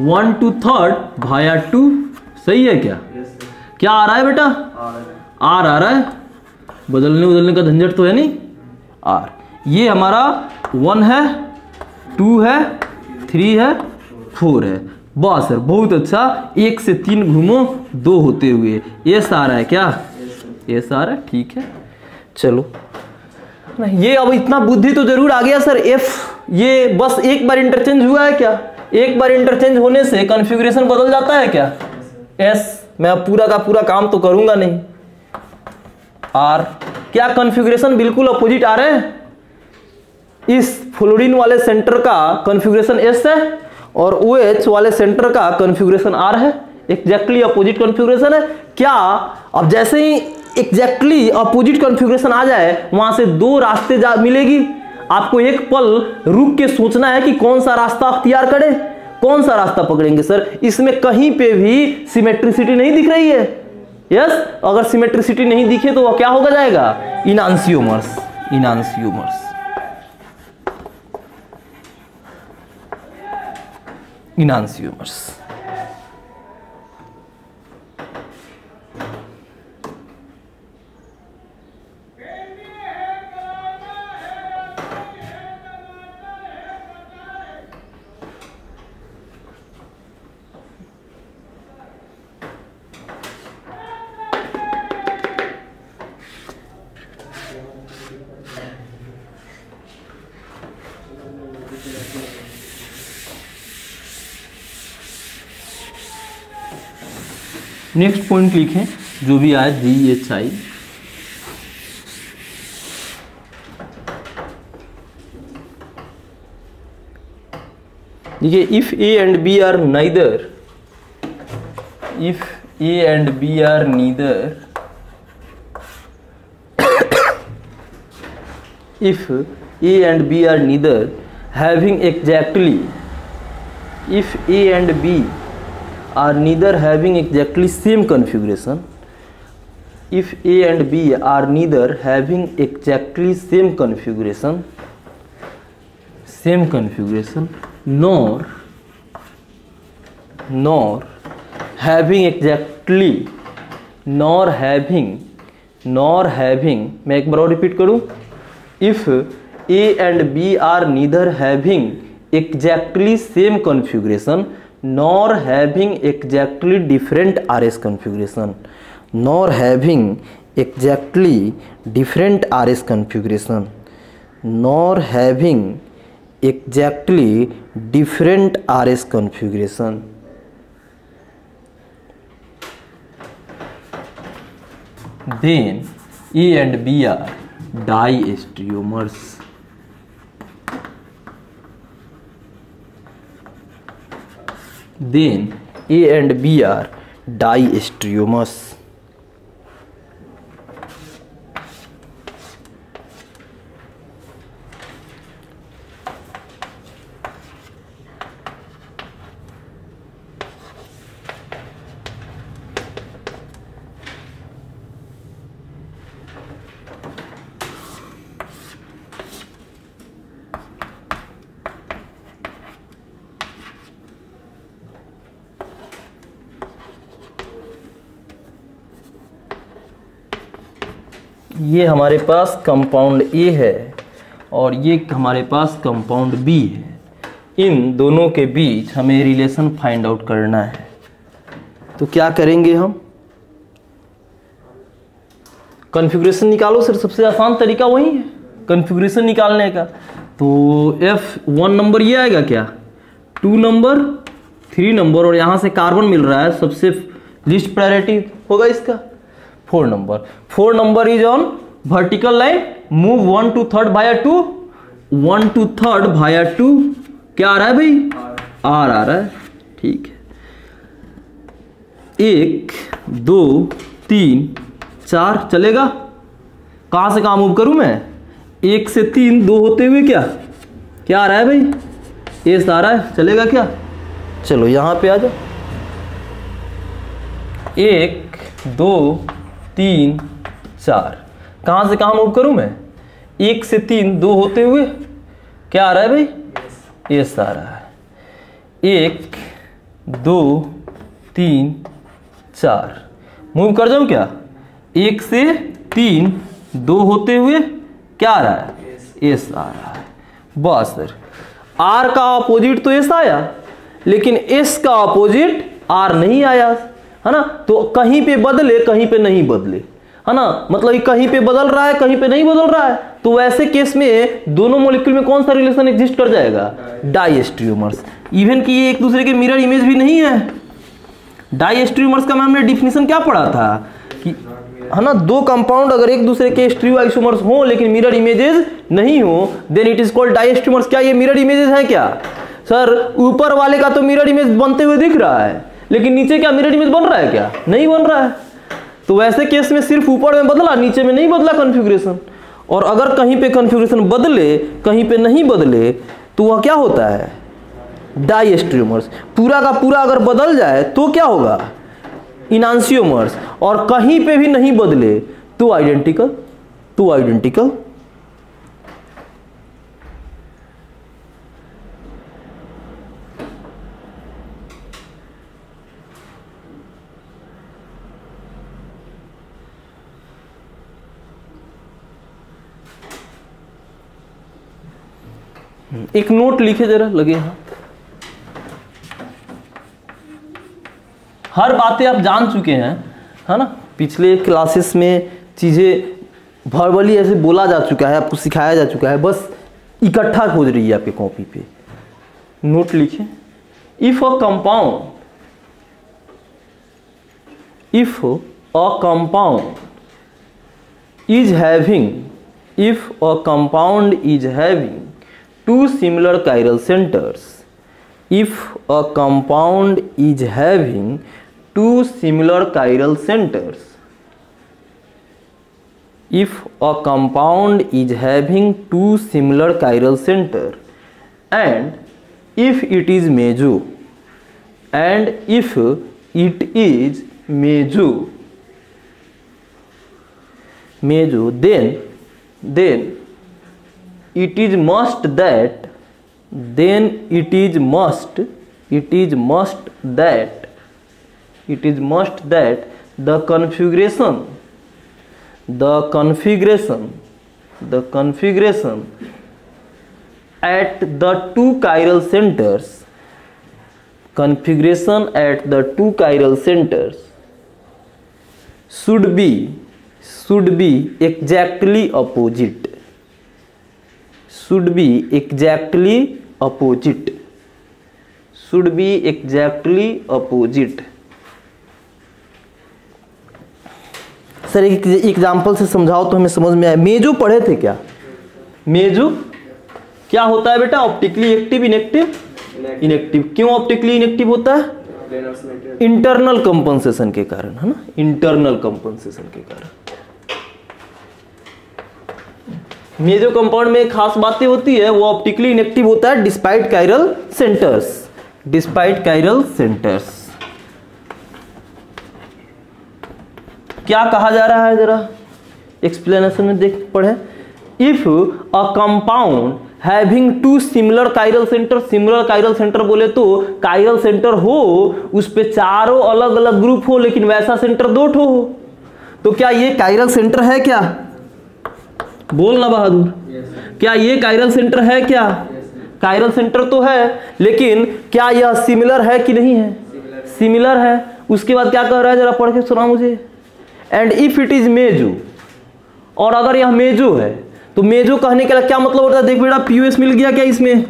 1 to 3rd भाया 2। सही है क्या? क्या आ रहा है बेटा? आर आ रहा है, बदलने का झंझट तो है नहीं। आर, ये हमारा 1 है, 2 है, 3 है, 4 है। बस सर, बहुत अच्छा। 1 से 3 घूमो, 2 होते हुए। एस आ रहा है क्या? एस आ रहा है, ठीक है। चलो, ये अब इतना बुद्धि तो जरूर आ गया सर। एफ ये बस एक बार इंटरचेंज हुआ है क्या? एक बार इंटरचेंज होने से कॉन्फ़िगरेशन बदल जाता है क्या? एस, मैं अब पूरा का पूरा काम तो करूंगा नहीं। आर, क्या कॉन्फ़िगरेशन बिल्कुल अपोजिट आ रहे हैं? इस फ्लोरीन वाले सेंटर का कॉन्फ़िगरेशन एस है और OH वाले सेंटर का कॉन्फ़िगरेशन आर है। एग्जैक्टली अपोजिट कॉन्फ़िगरेशन है क्या? अब जैसे ही एग्जैक्टली अपोजिट कॉन्फ़िगरेशन आ जाए, वहां से 2 रास्ते मिलेगी। आपको एक पल रुक के सोचना है कि कौन सा रास्ता अख्तियार करें, कौन सा रास्ता पकड़ेंगे। सर, इसमें कहीं पे भी सिमेट्रिसिटी नहीं दिख रही है, यस, अगर सिमेट्रिसिटी नहीं दिखे तो वह क्या होगा जाएगा, इनांसियोमर्स, इनांसियोमर्स, इनांसियोमर्स। नेक्स्ट पॉइंट लिखें जो भी आए, GHI। देखिए, if A and B are neither, if A and B are neither, if A and B are neither having exactly, if A and B are neither having exactly same configuration, if A and B are neither having exactly same configuration, nor having exactly, nor having, मैं एक बार और repeat करूं, if A and B are neither having exactly same configuration nor having exactly different RS configuration, nor having exactly different RS configuration, nor having exactly different RS configuration, then A and B are diastereomers. Then A and B are diastereomers. ये हमारे पास compound A है और ये हमारे पास compound B है। इन दोनों के बीच हमें रिलेशन फाइंड आउट करना है। तो क्या करेंगे हम, कॉन्फ़िगरेशन निकालो सर, सबसे आसान तरीका वही है कॉन्फ़िगरेशन निकालने का। तो F1 नंबर ये आएगा क्या, 2 नंबर, 3 नंबर, और यहाँ से कार्बन मिल रहा है, सबसे लिस्ट प्रायोरिटी होगा इसका 4 number. 4 number is on vertical line, move 1 to 3rd Bhaya 2, 1 to 3rd भाया 2, क्या आ रहा है भाई, R आ रहा है, ठीक है। 1 2 3 4 चलेगा, कहां से कहां मूव करूं मैं, 1 से 3, 2 होते हुए क्या क्या आ रहा है भाई, एस आ रहा है, चलेगा क्या, चलो यहां पे आ जाओ। 1 2 3 4, कहां से कहां मूव करूं मैं, 1 से 3, 2 होते हुए क्या आ रहा है भाई, एस आ रहा है। 1 2 3 4 मूव कर जाऊं क्या, 1 से 3, 2 होते हुए क्या आ रहा है, एस आ रहा है। बस सर, आर का अपोजिट तो एस आया, लेकिन एस का अपोजिट आर नहीं आया, है ना। तो कहीं पे बदले, कहीं पे नहीं बदले, है ना, मतलब ये कहीं पे बदल रहा है, कहीं पे नहीं बदल रहा है। तो वैसे केस में दोनों मॉलिक्यूल में कौन सा रिलेशन एग्जिस्ट कर जाएगा, डाइस्टेरियोमर्स। इवन कि ये एक दूसरे के मिरर इमेज भी नहीं है। डाइस्टेरियोमर्स का हमने डिफिनेशन क्या पढ़ा था कि, है ना, दो कंपाउंड अगर एक दूसरे के स्टीरियोआइसोमर्स हो लेकिन मिरर इमेजेस नहीं हो, देन इट इज कॉल्ड डाइस्टेरियोमर्स। क्या ये मिरर इमेजेस हैं क्या सर, ऊपर वाले का तो मिरर इमेज बनते हुए दिख रहा है, लेकिन नीचे क्या मिरर इमेज बन रहा है क्या, नहीं बन रहा है। तो वैसे केस में सिर्फ ऊपर में बदला, नीचे में नहीं बदला कॉन्फ़िगरेशन। और अगर कहीं पे कॉन्फ़िगरेशन बदले, कहीं पे नहीं बदले, तो वह क्या होता है, डाइस्टेरियोमर्स। पूरा का पूरा अगर बदल जाए तो क्या होगा, इनांसियोमर्स और कहीं पे भी नहीं बदले तो आइडेंटिकल, तो आइडेंटिकल। एक नोट लिखे जरा, लगे यहां। हर बातें आप जान चुके हैं, है ना, पिछले क्लासेस में चीजें वर्बली ऐसे बोला जा चुका है, आपको सिखाया जा चुका है, बस इकट्ठा खोज रही है आपके कॉपी पे। नोट लिखें, if a compound, if a compound is having, if a compound is having two similar chiral centers, if a compound is having two similar chiral centers, if a compound is having two similar chiral center, and if it is meso, and if it is meso, then it is must that, then it is must that the configuration at the two chiral centers, configuration at the two chiral centers should be exactly opposite, should be exactly opposite, should be exactly opposite। Sir एक example से समझाओ तो हमें समझ में आए। मेजो पढ़े थे क्या? मेजो क्या होता है बेटा? Optically active, inactive, inactive. क्यों ऑप्टिकली इनएक्टिव होता है? इंटरनल कंपनसेशन के कारण, है ना, इंटरनल कंपनसेशन के कारण। मेजो कंपाउंड में खास बातें होती है, वो ऑप्टिकली इनएक्टिव होता है despite chiral centres, despite chiral centres. क्या कहा जा रहा है जरा एक्सप्लेनेशन में देख पढ़े। If a compound having two similar chiral centre, similar chiral centre बोले तो कायरल सेंटर हो उस पे चारों अलग अलग ग्रुप हो लेकिन वैसा सेंटर दो ठो हो, तो क्या ये कायरल सेंटर है क्या? बोलना बहादुर, क्या ये कायरल सेंटर है क्या? कायरल सेंटर तो है, लेकिन क्या यह सिमिलर है कि नहीं है? सिमिलर है। उसके बाद क्या कह रहा है जरा पढ़ के सुना मुझे। एंड इफ इट इज मेजो, और अगर यह मेजो है तो मेजो कहने का क्या मतलब होता है? देख बेटा पीयूएस मिल गया क्या इसमें?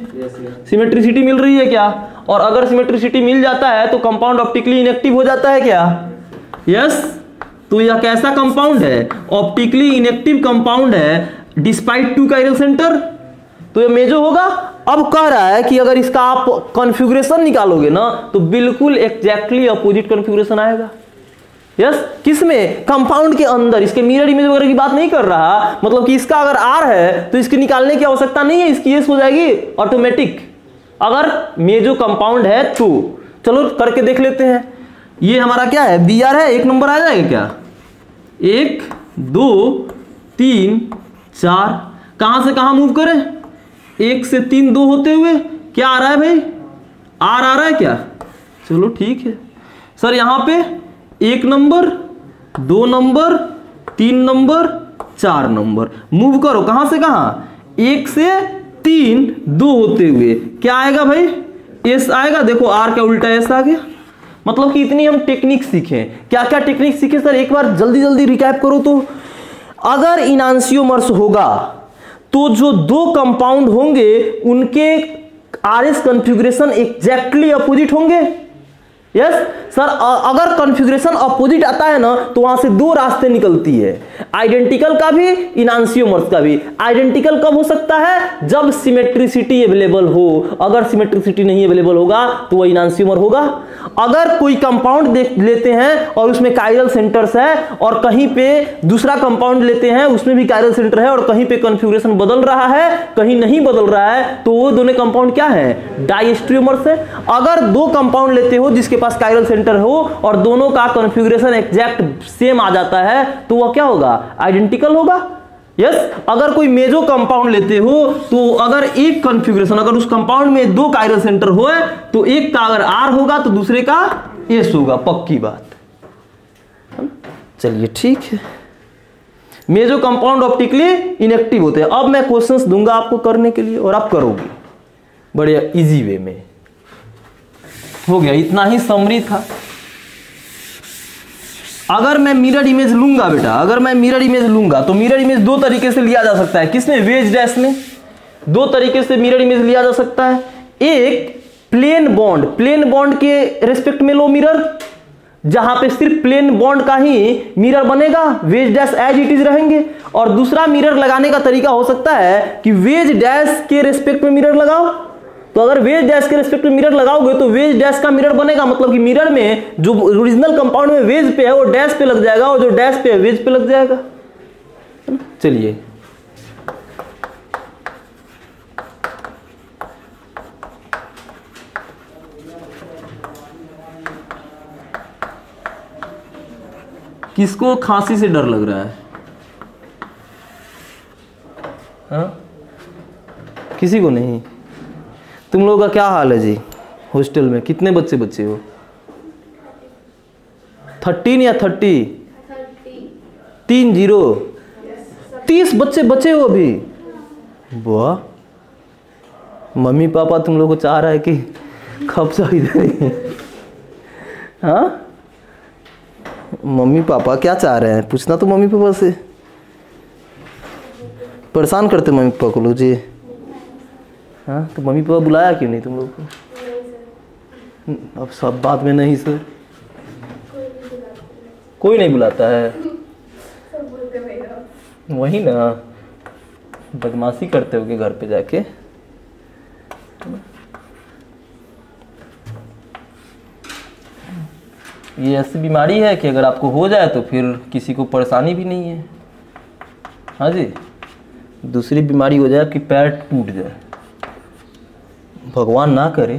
सिमेट्रिसिटी मिल रही है क्या? और अगर सिमेट्रिसिटी मिल जाता है तो कंपाउंड ऑप्टिकली इनएक्टिव हो जाता है क्या? यस। तो यह कैसा कंपाउंड है? ऑप्टिकली इनएक्टिव कंपाउंड है डिस्पाइट टू कायरल सेंटर, तो यह मेजो होगा। अब कह रहा है कि अगर इसका आप कॉन्फ़िगरेशन निकालोगे ना तो बिल्कुल एग्जैक्टली अपोजिट कॉन्फ़िगरेशन आएगा। यस, किसमें? कंपाउंड के अंदर। इसके मिरर इमेज वगैरह की बात नहीं कर रहा, मतलब कि इसका अगर आर है तो इसके निकालने की आवश्यकता नहीं है, इसकी एस हो जाएगी ऑटोमेटिक, अगर मेजो कंपाउंड है तो। चलो करके देख लेते हैं। ये हमारा क्या है? बी आर है, एक नंबर आ जाएगा क्या? 1 2 3 4, कहां से कहां मूव करें? 1 से 3 2 होते हुए क्या आ रहा है भाई? आर आ रहा है क्या? चलो ठीक है सर। यहां पे 1 number, 2 number, 3 number, 4 number move करो। कहां से कहां? 1 से 3 2 होते हुए क्या आएगा भाई? एस आएगा। देखो आर का उल्टा एस आ गया। मतलब कि इतनी हम टेक्निक सीखे। क्या क्या टेक्निक सीखे सर? एक बार जल्दी जल्दी रिकैप करो तो। अगर इनांसियोमर्स होगा तो जो दो कंपाउंड होंगे उनके आरएस कॉन्फ़िगरेशन एग्जैक्टली अपोजिट होंगे। यस सर, अगर कॉन्फ़िगरेशन अपोजिट आता है ना तो वहां से दो रास्ते निकलती है, आइडेंटिकल का भी, इनांसियोमर्स का भी। आइडेंटिकल कब हो सकता है? जब सिमेट्रिसिटी अवेलेबल हो। अगर सिमेट्रिसिटी नहीं अवेलेबल होगा तो वह इनांसियोमर होगा। अगर कोई कंपाउंड देख लेते हैं और उसमें कायरल सेंटर्स है और कहीं पे दूसरा कंपाउंड लेते हैं उसमें भी कायरल सेंटर है और कहीं पे कॉन्फ़िगरेशन बदल रहा है, कहीं नहीं बदल रहा है, तो वो दोनों कंपाउंड क्या है? डायस्ट्रियोमर्स है। अगर दो कंपाउंड लेते हो जिसके के पास कायरल सेंटर हो और दोनों का कॉन्फ़िगरेशन एग्जैक्ट सेम आ जाता है तो वह क्या होगा, आइडेंटिकल होगा। यस अगर कोई मेजो कंपाउंड लेते हो तो अगर एक कॉन्फ़िगरेशन, अगर उस कंपाउंड में 2 कायरल सेंटर हो तो एक का अगर R होगा तो दूसरे का S होगा, पक्की बात। चलिए ठीक है, मेजो कंपाउंड ऑप्टिकली इनएक्टिव होते हैं। अब मैं क्वेश्चंस दूंगा आपको करने के लिए और आप करोगे बड़े इजी वे में। हो गया, इतना ही समरी था। अगर मैं मिरर इमेज लूंगा बेटा, अगर मैं मिरर इमेज लूंगा तो मिरर इमेज 2 तरीके से लिया जा सकता है। किसमें, वेज डैश में 2 तरीके से मिरर इमेज लिया जा सकता है। एक प्लेन बॉन्ड, प्लेन बॉन्ड के रेस्पेक्ट में लो मिरर, जहां पे सिर्फ प्लेन बॉन्ड का ही मिरर बनेगा, wedge dash as it is रहेंगे। और दूसरा मिरर लगाने का तरीका हो सकता है कि वेज डैश के रेस्पेक्ट में मिरर लगाओ। तो अगर वेज डैश के रेस्पेक्ट में मिरर लगाओगे तो वेज डैश का मिरर बनेगा, मतलब कि मिरर में जो ओरिजिनल कंपाउंड में वेज पे है वो डैश पे लग जाएगा और जो डैश पे है वेज पे लग जाएगा। चलिए किसको खांसी से डर लग रहा है? हाँ? किसी को नहीं? तुम लोगों का क्या हाल है जी? हॉस्टल में कितने बच्चे हो? 13 या 30? 30 बच्चे बचे हो अभी? वाह, मम्मी पापा तुम लोगों को चाह रहा है कि कब से इधर ही। हाँ, मम्मी पापा क्या चाह रहे हैं? पूछना तो मम्मी पापा से। परेशान करते मम्मी पापा को लोग जी। हाँ, तो मम्मी पापा बुलाया क्यों नहीं तुम लोग को? अब सब बात में नहीं सर, कोई नहीं बुलाता है। वही ना, बदमाशी करते होगे घर पे जाके। ये ऐसी बीमारी है कि अगर आपको हो जाए तो फिर किसी को परेशानी भी नहीं है। हाँ जी, दूसरी बीमारी हो जाए कि पैर टूट जाए, भगवान ना करे,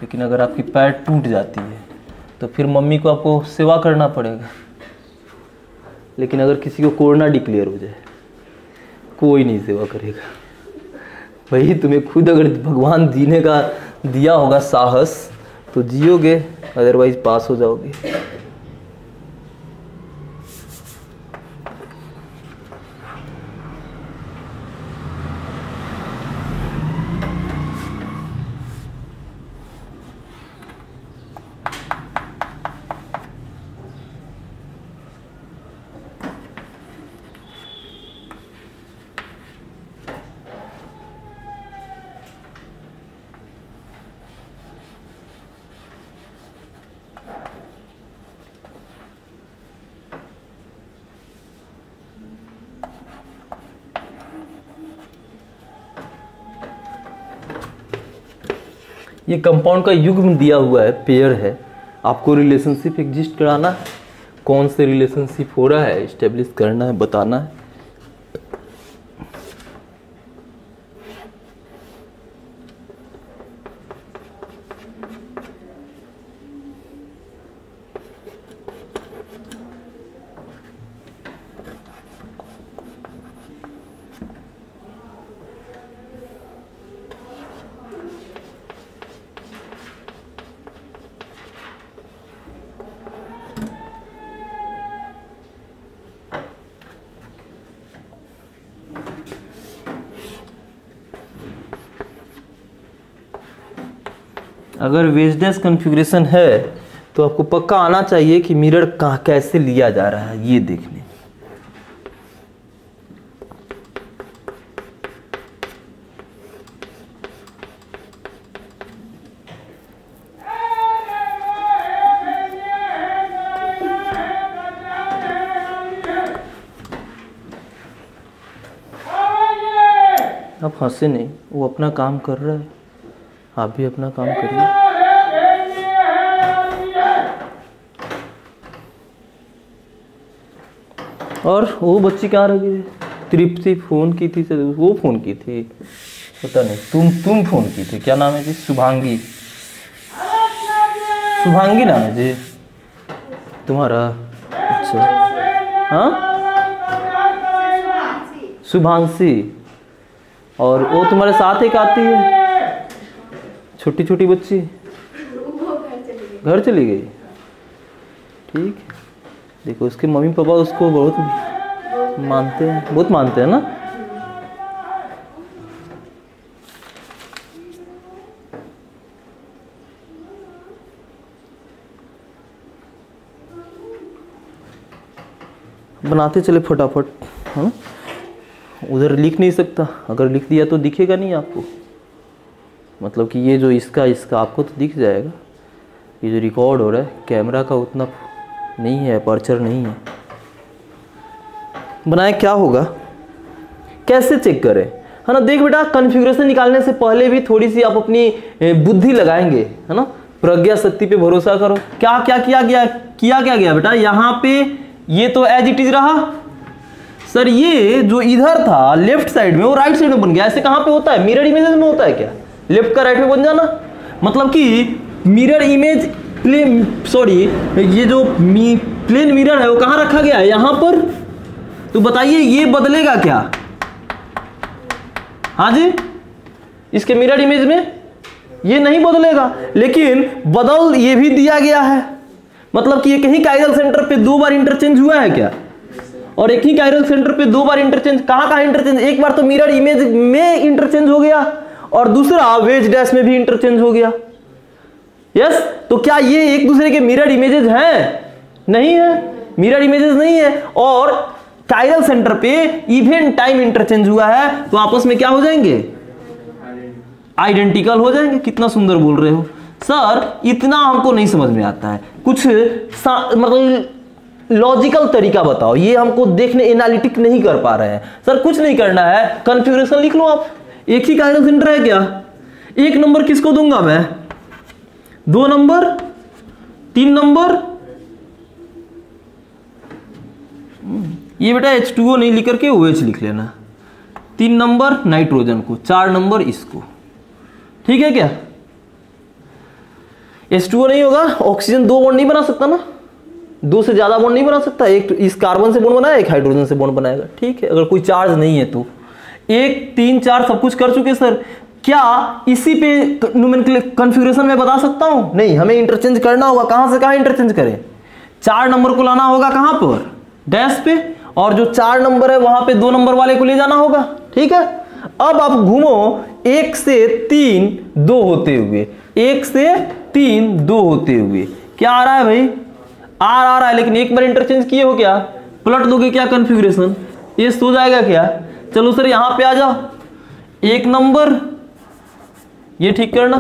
लेकिन अगर आपकी पैर टूट जाती है तो फिर मम्मी को आपको सेवा करना पड़ेगा। लेकिन अगर किसी को कोरोना डिक्लेयर हो जाए, कोई नहीं सेवा करेगा। भाई तुम्हें खुद अगर भगवान जीने का दिया होगा साहस तो जियोगे, अदरवाइज पास हो जाओगे। ये कंपाउंड का युग्म दिया हुआ है, पेयर है। आपको रिलेशनशिप एग्जिस्ट कराना है, कौन से रिलेशनशिप हो रहा है इस्टेब्लिश करना है, बताना है। अगर वेजडेस कॉन्फ़िगरेशन है तो आपको पक्का आना चाहिए कि मिरर कहाँ कैसे लिया जा रहा है ये देखने। आप हंसे नहीं, वो अपना काम कर रहा है, आप भी अपना काम करिए। और वो बच्ची कहाँ रह गई? तृप्ति फोन की थी, वो फोन की थी, पता नहीं। तुम फोन की थी, क्या नाम है जी? शुभांगी। शुभांगी नाम है जी तुम्हारा? अच्छा, हाँ शुभांशी। और वो तुम्हारे साथ एक आती है छोटी छोटी बच्ची, घर चली गई। ठीक, देखो उसके मम्मी पापा उसको बहुत मानते हैं, बहुत मानते हैं ना। बनाते चले फटाफट, है ना। उधर लिख नहीं सकता, अगर लिख दिया तो दिखेगा नहीं आपको, मतलब कि ये जो इसका आपको तो दिख जाएगा। ये जो रिकॉर्ड हो रहा है कैमरा का उतना नहीं है, अपर्चर नहीं है। बनाए क्या होगा, कैसे चेक करें, है ना। देख बेटा, कॉन्फ़िगरेशन निकालने से पहले भी थोड़ी सी आप अपनी बुद्धि लगाएंगे, है ना। प्रज्ञा शक्ति पे भरोसा करो। क्या क्या किया गया बेटा, यहाँ पे ये तो एज इट इज रहा सर। ये जो इधर था लेफ्ट साइड में वो राइट साइड में बन गया। ऐसे कहाँ पे होता है, मिरर इमेजेस में होता है क्या, लेफ्ट का राइट में बन जाना। मतलब कि मिरर इमेज ये जो प्लेन मिरर है वो कहाँ रखा गया है, यहाँ पर। तो बताइए ये बदलेगा क्या? हाँ जी, इसके मिरर इमेज में ये नहीं बदलेगा, लेकिन बदल ये भी दिया गया है। मतलब कि ये कहीं कायरल सेंटर पे 2 बार इंटरचेंज हुआ है क्या, और एक ही कायरल सेंटर पे 2 बार इंटरचेंज। कहाँ इंटरचेंज, एक बार तो मिरर इमेज में इंटरचेंज हो गया और दूसरा वेज डैश में भी इंटरचेंज हो गया। यस, तो क्या ये एक दूसरे के मिरर इमेजेस हैं? नहीं है, मिरर इमेजेस नहीं है। और कायरल सेंटर पे इवेंट टाइम इंटरचेंज हुआ है, तो आपस में क्या हो जाएंगे, आइडेंटिकल हो जाएंगे। कितना सुंदर बोल रहे हो सर, इतना हमको नहीं समझ में आता है। कुछ मतलब लॉजिकल तरीका बताओ, ये हमको देखने एनालिटिक नहीं कर पा रहे हैं सर। कुछ नहीं करना है, कॉन्फ़िगरेशन लिख लो आप। एक ही कायरल सेंटर है क्या, 1 नंबर किसको दूंगा मैं, 2 नंबर, 3 नंबर। ये बेटा H2O नहीं लिख करके OH लिख लेना। 3 नंबर नाइट्रोजन को, 4 नंबर इसको। ठीक है क्या? H2O नहीं होगा, ऑक्सीजन 2 बॉन्ड नहीं बना सकता ना, 2 से ज्यादा बॉन्ड नहीं बना सकता। एक इस कार्बन से बॉन्ड बनाया, एक हाइड्रोजन से बॉन्ड बनाएगा। ठीक है, अगर कोई चार्ज नहीं है तो 1, 3, 4 सब कुछ कर चुके सर। क्या इसी पे कॉन्फ़िगरेशन में बता सकता हूं? नहीं, हमें इंटरचेंज करना होगा। कहां से कहां इंटरचेंज करें, 4 नंबर को लाना होगा कहां पर, डैश पे, और जो 4 नंबर है वहां पे 2 नंबर वाले को ले जाना होगा। ठीक है, अब आप घूमो 1 से 3 2 होते हुए, 1 से 3 2 होते हुए क्या आ रहा है भाई, आर आ रहा है। लेकिन एक बार इंटरचेंज किए हो क्या, पलट दोगे क्या कॉन्फ़िगरेशन, ये हो जाएगा क्या। चलो सर यहां पे आ जाओ, 1 नंबर ये ठीक करना,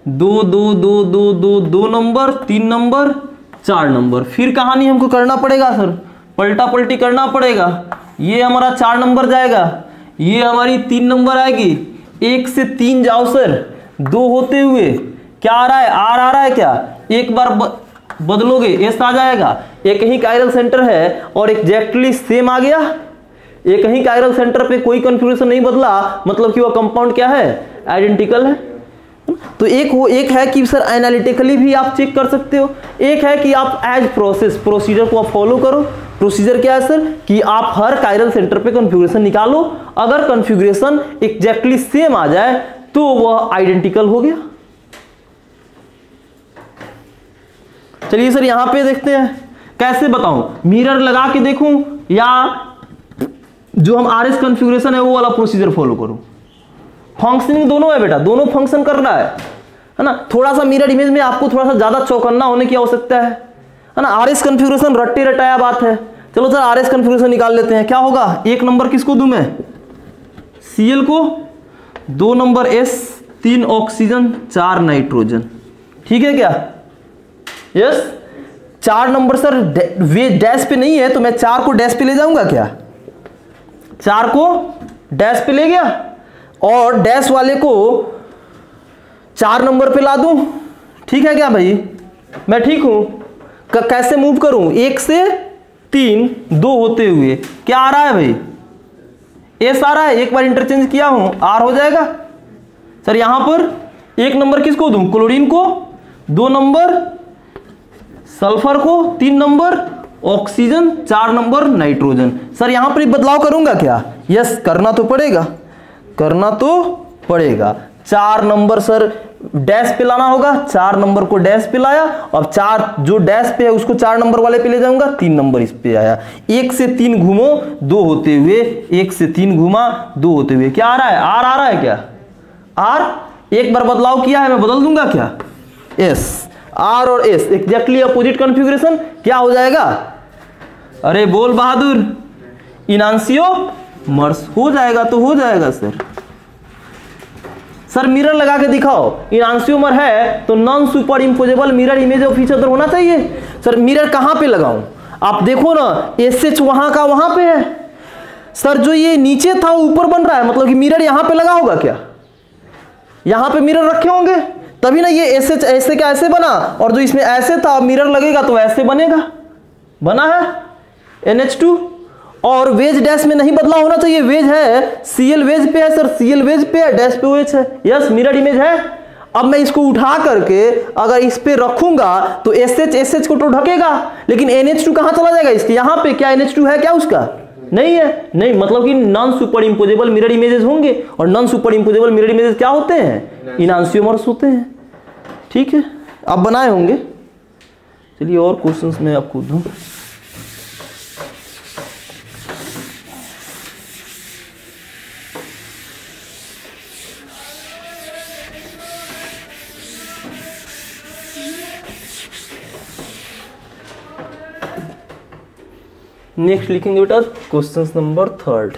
2 2 2 2 2 2 नंबर, 3 नंबर, 4 नंबर। फिर कहानी हमको करना पड़ेगा सर, पलटा पलटी करना पड़ेगा। ये हमारा 4 नंबर जाएगा, ये हमारी 3 नंबर आएगी। 1 से 3 जाओ सर, 2 होते हुए क्या आ रहा है, आर आ रहा है क्या, एक बार बदलोगे एस आ जाएगा। एक ही कायरल सेंटर है और एग्जैक्टली सेम आ गया। एक ही कायरल सेंटर पे कोई कॉन्फ़िगरेशन नहीं बदला, मतलब कि वो कंपाउंड क्या है, आइडेंटिकल है। तो एक है कि सर एनालिटिकली भी आप चेक कर सकते हो, एक है कि आप एज प्रोसीजर को आप फॉलो करो। प्रोसीजर क्या है सर, कि आप हर कायरल सेंटर पे कॉन्फ़िगरेशन निकालो, अगर कॉन्फ़िगरेशन एग्जैक्टली सेम आ जाए तो वह आइडेंटिकल हो गया। चलिए सर यहां पे देखते हैं कैसे बताऊं, मिरर लगा के देखूं या जो हम आरएस कॉन्फ़िगरेशन है वो वाला प्रोसीजर फॉलो करूं। फंक्शनिंग दोनों है बेटा, दोनों फंक्शन कर रहा है ना। थोड़ा सा मिरर इमेज में आपको थोड़ा सा ज्यादा चौकन्ना होने की आवश्यकता है ना। आरएस कॉन्फ़िगरेशन रट्टे रटाया बात है। चलो सर आरएस कॉन्फ़िगरेशन निकाल लेते हैं। क्या होगा, 1 नंबर किसको दूं मैं, Cl को, 2 नंबर S, 3 ऑक्सीजन, 4 नाइट्रोजन। ठीक है क्या, यस। 4 नंबर सर वे डैश पे नहीं है तो मैं 4 को डैश पे ले जाऊंगा क्या, 4 को डैश पे ले गया और डैश वाले को 4 नंबर पे ला दूं। ठीक है क्या भाई, मैं ठीक हूं। कैसे मूव करूं, 1 से 3 2 होते हुए क्या आ रहा है भाई, एस आ रहा है। एक बार इंटरचेंज किया हूं, आर हो जाएगा सर। यहां पर 1 नंबर किसको दूं, क्लोरीन को, 2 नंबर सल्फर को 3 number, oxygen 4 number, nitrogen. Sir यहां पर बदलाव करूंगा क्या? यस, करना तो पड़ेगा, करना तो पड़ेगा। 4 नंबर सर डैश पे लाना होगा, 4 नंबर को डैश पे लाया, अब 4 जो डैश पे है उसको 4 नंबर वाले पे ले जाऊंगा, 3 नंबर इस पे आया। 1 से 3 घूमो 2 होते हुए, 1 से 3 घुमा 2 होते हुए, क्या आ रहा है? आर आ रहा है क्या? आर एक बार बदलाव किया है, मैं बदल दूंगा क्या? एस, आर और एस एग्जैक्टली अपोजिट कॉन्फ़िगरेशन, क्या हो जाएगा? अरे बोल बहादुर, इनांसियोमर्स हो जाएगा। तो हो जाएगा सर मिरर लगा के दिखाओ, इनांसियोमर है तो non super imposable mirror image of each other होना चाहिए। सर मिरर कहां पे लगाऊं? आप देखो ना, एसएच वहां का वहां पे है। सर जो ये नीचे था ऊपर बन रहा है, मतलब कि मिरर यहां पे लगा होगा क्या? यहां पे मिरर रखे होंगे, तभी ना ये एसएच ऐसे का ऐसे बना, और जो इसमें ऐसे था मिरर लगेगा तो ऐसे बनेगा। बना है NH2, और वेज डैश में नहीं बदलाव होना चाहिए। वेज है, Cl वेज पे है सर, Cl वेज पे है, डैश पे OH है। यस, मिरर इमेज है। अब मैं इसको उठा करके अगर इस पे रखूंगा तो SH को तो ढकेगा, लेकिन NH2 कहां चला जाएगा? इसके यहां पे। क्या NH2 है क्या उसका? नहीं है। नहीं, मतलब कि non super imposable mirror images होंगे, और non super imposable mirror images क्या होते हैं? इनांसियोमर्स होते हैं। ठीक है, आप बनाए होंगे। चलिए और क्वेश्चंस में आपको दूं। नेक्स्ट लिखेंगे बेटा क्वेश्चन नंबर 3।